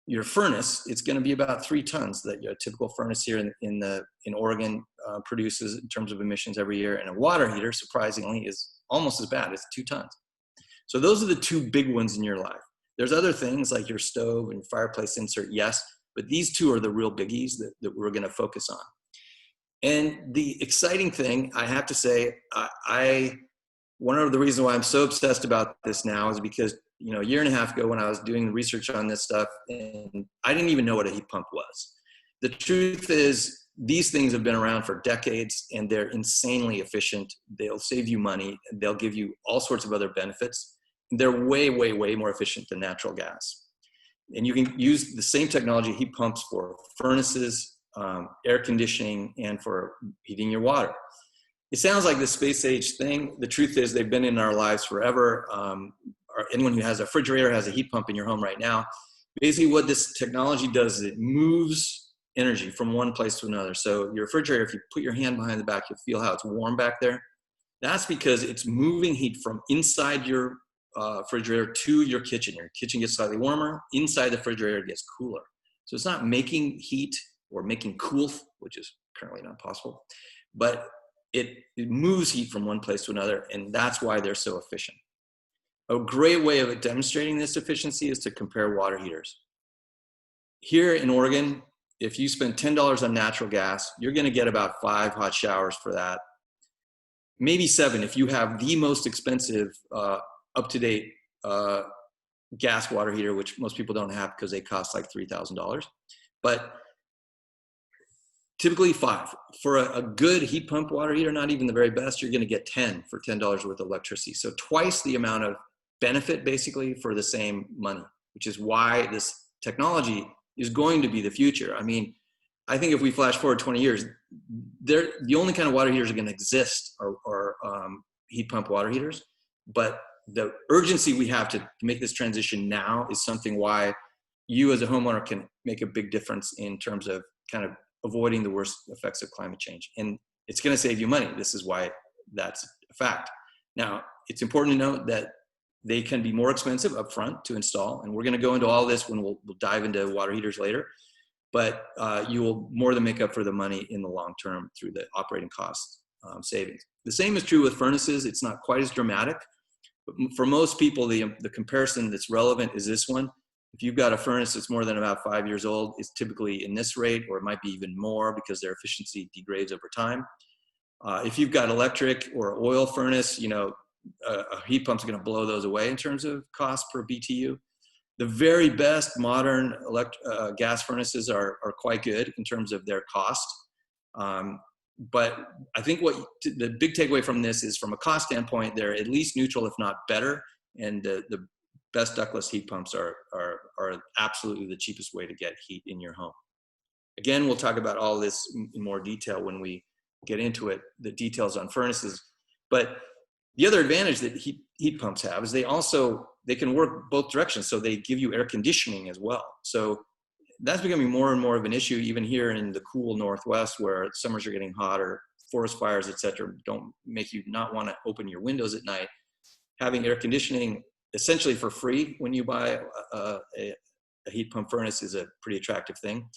your furnace, it's going to be about 3 tons that your typical furnace here in Oregon produces in terms of emissions every year. And a water heater, surprisingly, is almost as bad. It's 2 tons. So those are the 2 big ones in your life. There's other things like your stove and fireplace insert, yes, but these 2 are the real biggies that we're going to focus on. And the exciting thing, I have to say, one of the reasons why I'm so obsessed about this now is because, a year and a half ago when I was doing the research on this stuff, and I didn't even know what a heat pump was. The truth is, these things have been around for decades and they're insanely efficient. They'll save you money. They'll give you all sorts of other benefits. They're way, way, way more efficient than natural gas. And you can use the same technology, heat pumps, for furnaces, air conditioning, and for heating your water. It sounds like this space age thing. The truth is they've been in our lives forever. Or anyone who has a refrigerator has a heat pump in your home right now. Basically what this technology does is it moves energy from one place to another. So your refrigerator, if you put your hand behind the back, you'll feel how it's warm back there. That's because it's moving heat from inside your refrigerator to your kitchen. Your kitchen gets slightly warmer. Inside the refrigerator it gets cooler. So it's not making heat or making cool, which is currently not possible, but it moves heat from one place to another, and that's why they're so efficient. A great way of demonstrating this efficiency is to compare water heaters. Here in Oregon, if you spend $10 on natural gas, you're going to get about 5 hot showers for that. Maybe 7 if you have the most expensive, up-to-date gas water heater, which most people don't have because they cost like $3,000. But typically 5. For a good heat pump water heater, not even the very best, you're going to get 10 for $10 worth of electricity. So twice the amount of benefit basically for the same money, which is why this technology is going to be the future. I mean, I think if we flash forward 20 years, the only kind of water heaters are going to exist are heat pump water heaters. But the urgency we have to make this transition now is something why you as a homeowner can make a big difference in terms of kind of avoiding the worst effects of climate change. And it's going to save you money. This is why that's a fact. Now, it's important to note that they can be more expensive upfront to install. And we're going to go into all this when we'll dive into water heaters later. but you will more than make up for the money in the long term through the operating cost savings. The same is true with furnaces. It's not quite as dramatic, but for most people, the comparison that's relevant is this one. If you've got a furnace that's more than about 5 years old, it's typically in this rate, or it might be even more because their efficiency degrades over time. If you've got electric or oil furnace, you know, a heat pump's going to blow those away in terms of cost per BTU. The very best modern gas furnaces are quite good in terms of their cost. But I think the big takeaway from this is, from a cost standpoint, they're at least neutral, if not better. And the best ductless heat pumps are absolutely the cheapest way to get heat in your home. Again, we'll talk about all this in more detail when we get into it, the details on furnaces. But the other advantage that heat pumps have is they can work both directions. So they give you air conditioning as well. So that's becoming more and more of an issue, even here in the cool Northwest, where summers are getting hotter, forest fires, et cetera, don't make you not want to open your windows at night. Having air conditioning essentially for free when you buy a heat pump furnace is a pretty attractive thing.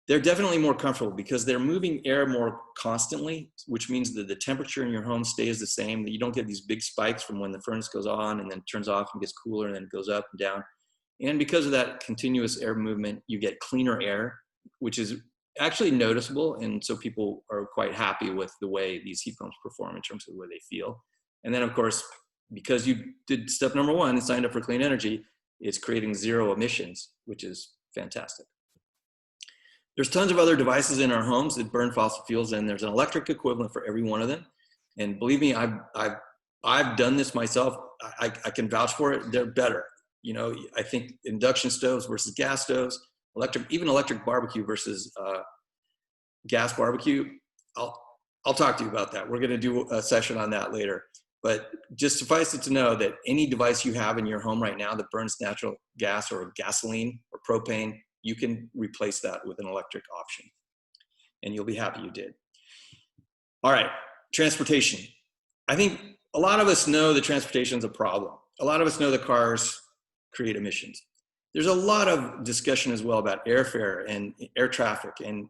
They're definitely more comfortable because they're moving air more constantly, which means that the temperature in your home stays the same, that you don't get these big spikes from when the furnace goes on and then turns off and gets cooler and then it goes up and down. And because of that continuous air movement, you get cleaner air, which is actually noticeable. And so people are quite happy with the way these heat pumps perform in terms of the way they feel. And then, of course, because you did step number one and signed up for clean energy, it's creating zero emissions, which is fantastic. There's tons of other devices in our homes that burn fossil fuels, and there's an electric equivalent for every one of them. And believe me, I've done this myself. I can vouch for it. They're better. You know, I think induction stoves versus gas stoves, even electric barbecue versus gas barbecue. I'll talk to you about that. We're going to do a session on that later. But just suffice it to know that any device you have in your home right now that burns natural gas or gasoline or propane, you can replace that with an electric option. And you'll be happy you did. All right, transportation. I think a lot of us know that transportation is a problem. A lot of us know that cars create emissions. There's a lot of discussion as well about airfare and air traffic, and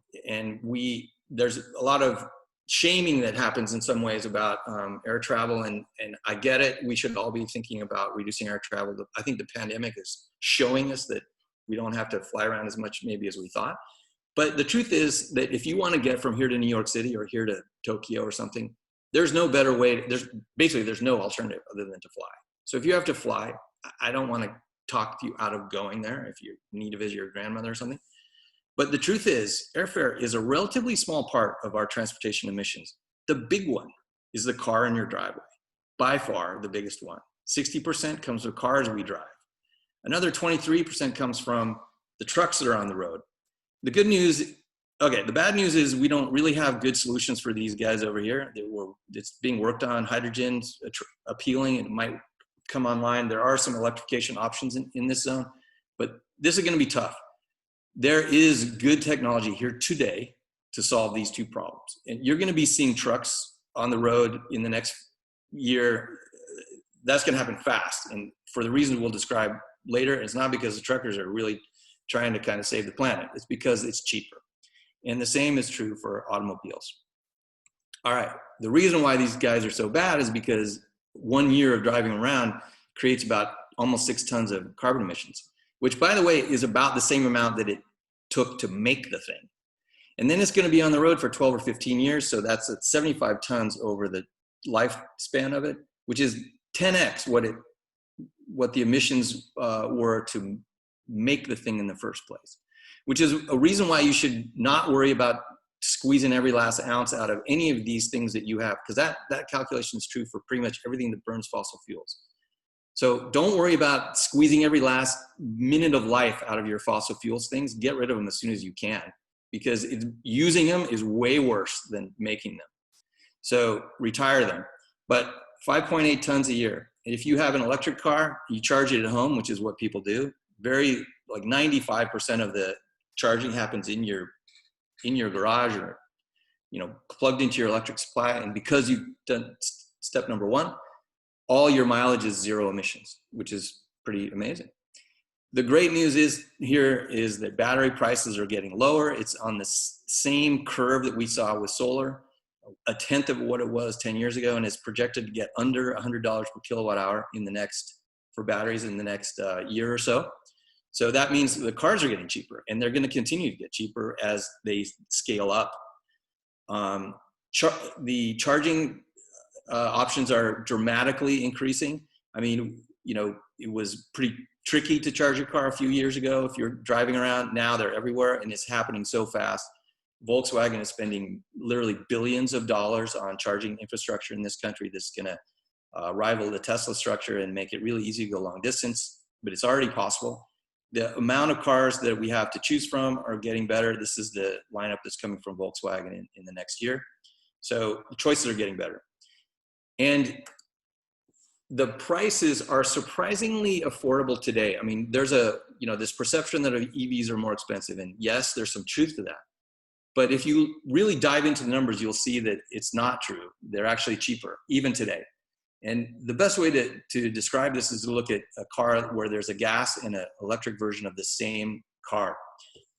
there's a lot of shaming that happens in some ways about air travel, and I get it. We should all be thinking about reducing air travel. I think the pandemic is showing us that we don't have to fly around as much maybe as we thought. But the truth is that if you want to get from here to New York City or here to Tokyo or something, there's no better way. There's no alternative other than to fly. So if you have to fly, I don't want to talk you out of going there if you need to visit your grandmother or something. But the truth is, airfare is a relatively small part of our transportation emissions. The big one is the car in your driveway, by far the biggest one. 60% comes from cars we drive. Another 23% comes from the trucks that are on the road. The good news, the bad news is we don't really have good solutions for these guys over here. It's being worked on. Hydrogen's appealing. It might come online. There are some electrification options in this zone, but this is going to be tough. There is good technology here today to solve these two problems. And you're going to be seeing trucks on the road in the next year. That's going to happen fast. And for the reasons we'll describe later, it's not because the truckers are really trying to kind of save the planet. It's because it's cheaper. And the same is true for automobiles. All right. The reason why these guys are so bad is because 1 year of driving around creates about almost 6 tons of carbon emissions, which, by the way, is about the same amount that it took to make the thing. And then it's going to be on the road for 12 or 15 years. So that's at 75 tons over the lifespan of it, which is 10x what the emissions were to make the thing in the first place, which is a reason why you should not worry about squeezing every last ounce out of any of these things that you have, because that calculation is true for pretty much everything that burns fossil fuels. So don't worry about squeezing every last minute of life out of your fossil fuels things. Get rid of them as soon as you can, because using them is way worse than making them. So retire them. But 5.8 tons a year. If you have an electric car, you charge it at home, which is what people do. Like 95% of the charging happens in your garage or, plugged into your electric supply. And because you've done step number one, all your mileage is zero emissions, which is pretty amazing. The great news is that battery prices are getting lower. It's on the same curve that we saw with solar, a tenth of what it was 10 years ago, and it's projected to get under $100 per kilowatt hour for batteries in the next year or so. So that means the cars are getting cheaper, and they're going to continue to get cheaper as they scale up. The charging options are dramatically increasing. I mean, it was pretty tricky to charge your car a few years ago if you're driving around. Now they're everywhere, and it's happening so fast. Volkswagen is spending literally billions of dollars on charging infrastructure in this country that's going to rival the Tesla structure and make it really easy to go long distance, but it's already possible. The amount of cars that we have to choose from are getting better. This is the lineup that's coming from Volkswagen in the next year. So the choices are getting better. And the prices are surprisingly affordable today. I mean, there's this perception that EVs are more expensive, and yes, there's some truth to that. But if you really dive into the numbers, you'll see that it's not true. They're actually cheaper, even today. And the best way to describe this is to look at a car where there's a gas and an electric version of the same car.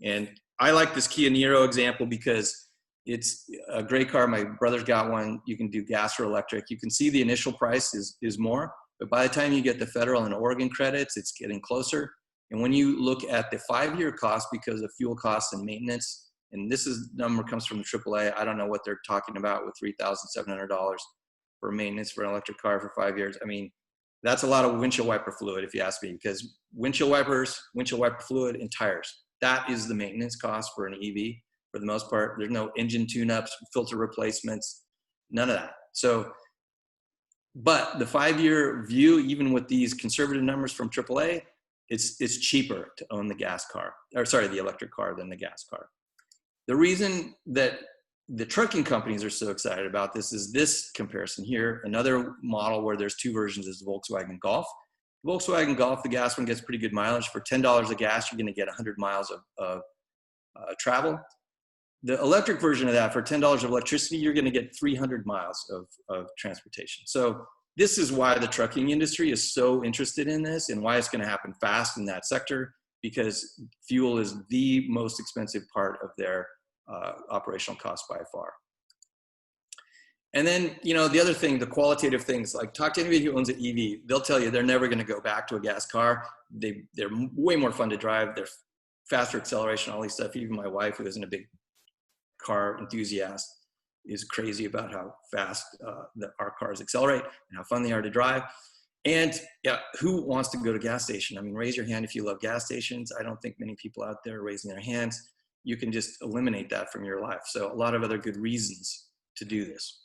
And I like this Kia Niro example because it's a great car. My brother's got one. You can do gas or electric. You can see the initial price is more, but by the time you get the federal and Oregon credits, it's getting closer. And when you look at the 5-year cost because of fuel costs and maintenance, and number comes from the AAA. I don't know what they're talking about with $3,700 for maintenance for an electric car for 5 years. I mean, that's a lot of windshield wiper fluid, if you ask me, because windshield wiper fluid, and tires. That is the maintenance cost for an EV for the most part. There's no engine tune-ups, filter replacements, none of that. So, but the 5-year view, even with these conservative numbers from AAA, it's cheaper to own the electric car than the gas car. The reason that the trucking companies are so excited about this is this comparison here. Another model where there's two versions is the Volkswagen Golf. Volkswagen Golf, the gas one gets pretty good mileage. For $10 of gas, you're going to get 100 miles of travel. The electric version of that, for $10 of electricity, you're going to get 300 miles of transportation. So this is why the trucking industry is so interested in this and why it's going to happen fast in that sector, because fuel is the most expensive part of their operational cost by far. And then, the other thing, the qualitative things, like talk to anybody who owns an EV, they'll tell you they're never going to go back to a gas car. They're way more fun to drive. They're faster acceleration, all these stuff. Even my wife, who isn't a big car enthusiast, is crazy about how fast our cars accelerate and how fun they are to drive. And yeah, who wants to go to gas station? I mean, raise your hand if you love gas stations. I don't think many people out there are raising their hands. You can just eliminate that from your life. So a lot of other good reasons to do this.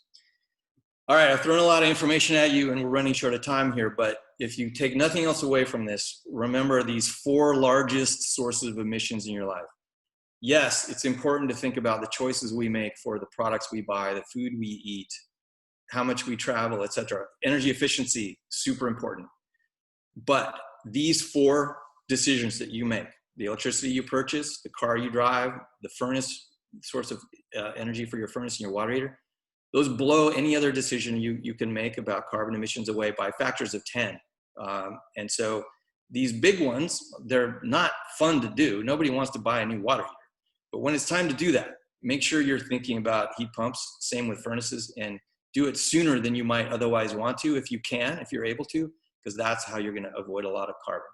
All right, I've thrown a lot of information at you and we're running short of time here, but if you take nothing else away from this, remember these 4 largest sources of emissions in your life. Yes, it's important to think about the choices we make for the products we buy, the food we eat, how much we travel, etc. Energy efficiency, super important. But these 4 decisions that you make, the electricity you purchase, the car you drive, the furnace, source of energy for your furnace and your water heater, those blow any other decision you can make about carbon emissions away by factors of 10. And so these big ones, they're not fun to do. Nobody wants to buy a new water heater. But when it's time to do that, make sure you're thinking about heat pumps, same with furnaces, and do it sooner than you might otherwise want to if you can, if you're able to, because that's how you're going to avoid a lot of carbon.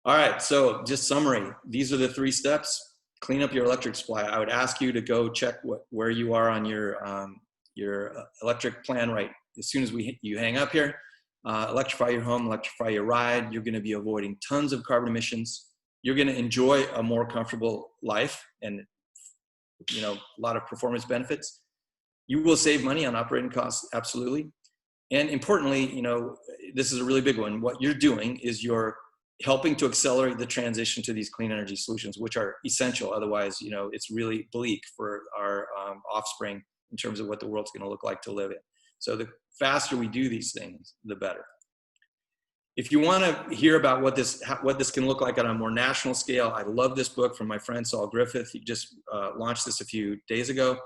All right, so just summary. These are the 3 steps. Clean up your electric supply. I would ask you to go check where you are on your electric plan right as soon as you hang up here. Electrify your home, electrify your ride. You're going to be avoiding tons of carbon emissions. You're going to enjoy a more comfortable life and a lot of performance benefits. You will save money on operating costs, absolutely. And importantly, this is a really big one. What you're doing is you're helping to accelerate the transition to these clean energy solutions, which are essential. Otherwise, it's really bleak for our offspring in terms of what the world's going to look like to live in. So the faster we do these things, the better. If you want to hear about what this can look like on a more national scale, I love this book from my friend Saul Griffith. He just launched this a few days ago.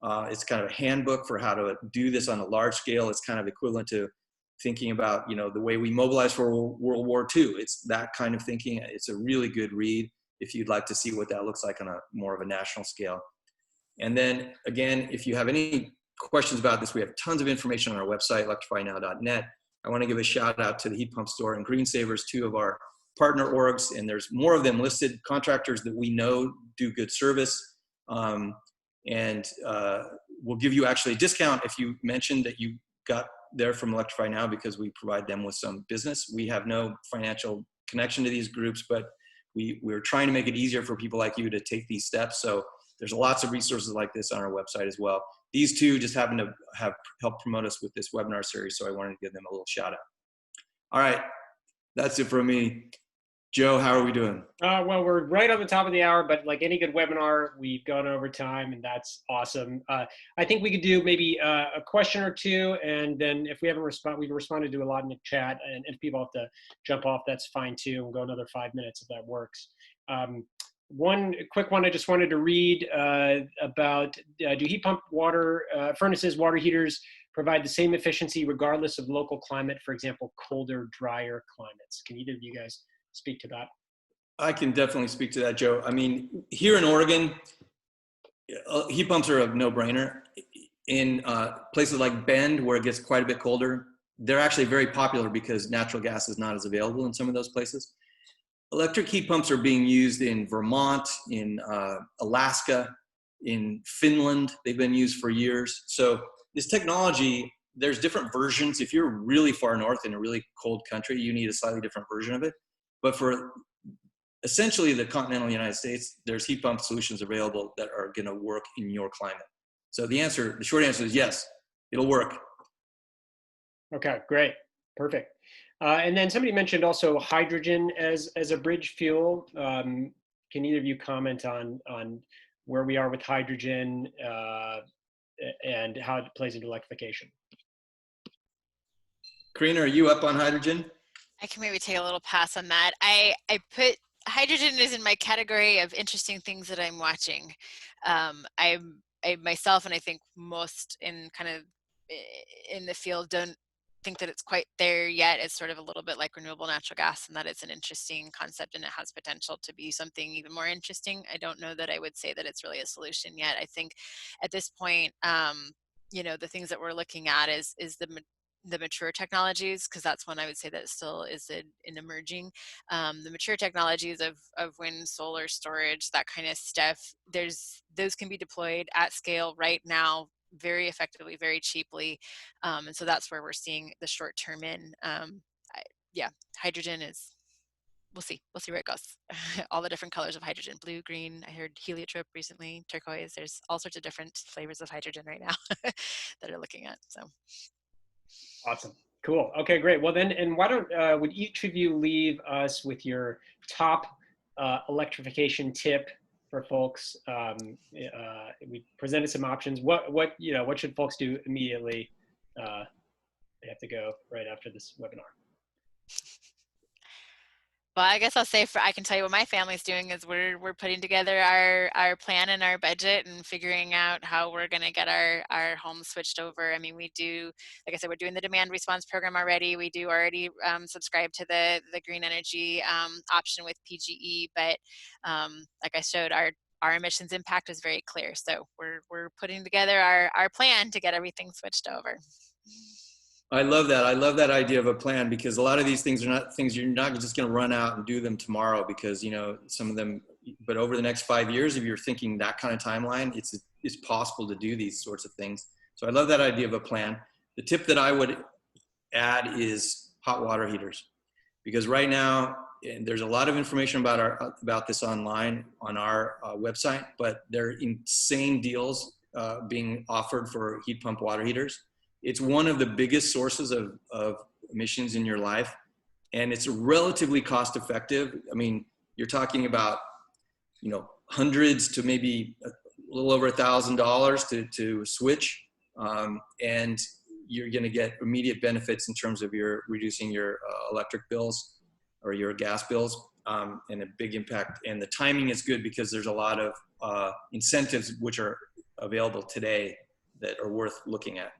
It's kind of a handbook for how to do this on a large scale. It's kind of equivalent to thinking about, you know, the way we mobilized for World War II. It's that kind of thinking. It's a really good read if you'd like to see what that looks like on a more of a national scale. And then again, if you have any questions about this, we have tons of information on our website, electrifynow.net. I want to give a shout out to the Heat Pump Store and Green Savers, two of our partner orgs, and there's more of them listed, contractors that we know do good service. We'll give you actually a discount if you mentioned that you got there from Electrify Now, because we provide them with some business. We have no financial connection to these groups, but we're trying to make it easier for people like you to take these steps. So there's lots of resources like this on our website as well. These two just happen to have helped promote us with this webinar series, so I wanted to give them a little shout out. All right, that's it for me. Joe, how are we doing? Well, we're right on the top of the hour, but like any good webinar, we've gone over time, and that's awesome. I think we could do maybe a question or two, and then if we haven't we've responded to a lot in the chat, and if people have to jump off, that's fine too. We'll go another 5 minutes if that works. One quick one I just wanted to read about, do heat pump furnaces, water heaters provide the same efficiency regardless of local climate, for example, colder, drier climates? Can either of you guys speak to that? I can definitely speak to that, Joe. I mean, here in Oregon, heat pumps are a no-brainer. In places like Bend, where it gets quite a bit colder, they're actually very popular because natural gas is not as available in some of those places. Electric heat pumps are being used in Vermont, in Alaska, in Finland. They've been used for years. So this technology, there's different versions. If you're really far north in a really cold country, you need a slightly different version of it. But for essentially the continental United States, there's heat pump solutions available that are going to work in your climate. So the short answer is yes, it'll work. Okay, great, perfect. And then somebody mentioned also hydrogen as a bridge fuel. Can either of you comment on where we are with hydrogen and how it plays into electrification? Karina, are you up on hydrogen? I can maybe take a little pass on that. I put hydrogen is in my category of interesting things that I'm watching. I myself, and I think most in kind of in the field, don't think that it's quite there yet. It's sort of a little bit like renewable natural gas, and that it's an interesting concept and it has potential to be something even more interesting. I don't know that I would say that it's really a solution yet. I think at this point, you know, the things that we're looking at is the mature technologies, because that's one I would say that still is in emerging. The mature technologies of wind, solar, storage, that kind of stuff, those can be deployed at scale right now very effectively, very cheaply. And so that's where we're seeing the short term in. Yeah, hydrogen is, we'll see where it goes. All the different colors of hydrogen, blue, green, I heard heliotrope recently, turquoise, there's all sorts of different flavors of hydrogen right now that are looking at, so. Awesome. Cool. Okay, great. Well then, and why don't, would each of you leave us with your top electrification tip for folks? We presented some options. What should folks do immediately? They have to go right after this webinar. Well, I guess I'll say I can tell you what my family's doing is we're putting together our plan and our budget and figuring out how we're going to get our homes switched over. I mean, we do, like I said, we're doing the demand response program already. We do already subscribe to the green energy option with PGE, but like I showed, our emissions impact is very clear. So we're putting together our plan to get everything switched over. I love that. I love that idea of a plan, because a lot of these things are not things you're not just going to run out and do them tomorrow, because, you know, some of them, but over the next 5 years, if you're thinking that kind of timeline, it's possible to do these sorts of things. So I love that idea of a plan. The tip that I would add is hot water heaters, because right now, and there's a lot of information about this online on our website, but there are insane deals being offered for heat pump water heaters. It's one of the biggest sources of emissions in your life, and it's relatively cost effective. I mean, you're talking about, you know, hundreds to maybe a little over $1,000 to switch, and you're going to get immediate benefits in terms of reducing your electric bills or your gas bills, and a big impact. And the timing is good because there's a lot of incentives which are available today that are worth looking at.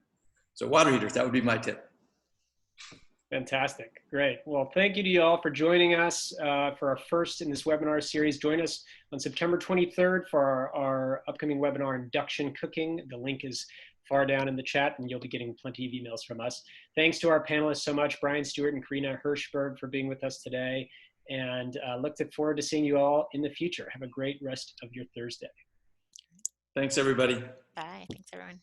So water heaters, that would be my tip. Fantastic. Great. Well, thank you to you all for joining us for our first in this webinar series. Join us on September 23rd for our upcoming webinar, Induction Cooking. The link is far down in the chat, and you'll be getting plenty of emails from us. Thanks to our panelists so much, Brian Stewart and Karina Hirschberg, for being with us today. And look forward to seeing you all in the future. Have a great rest of your Thursday. Thanks, everybody. Bye. Thanks, everyone.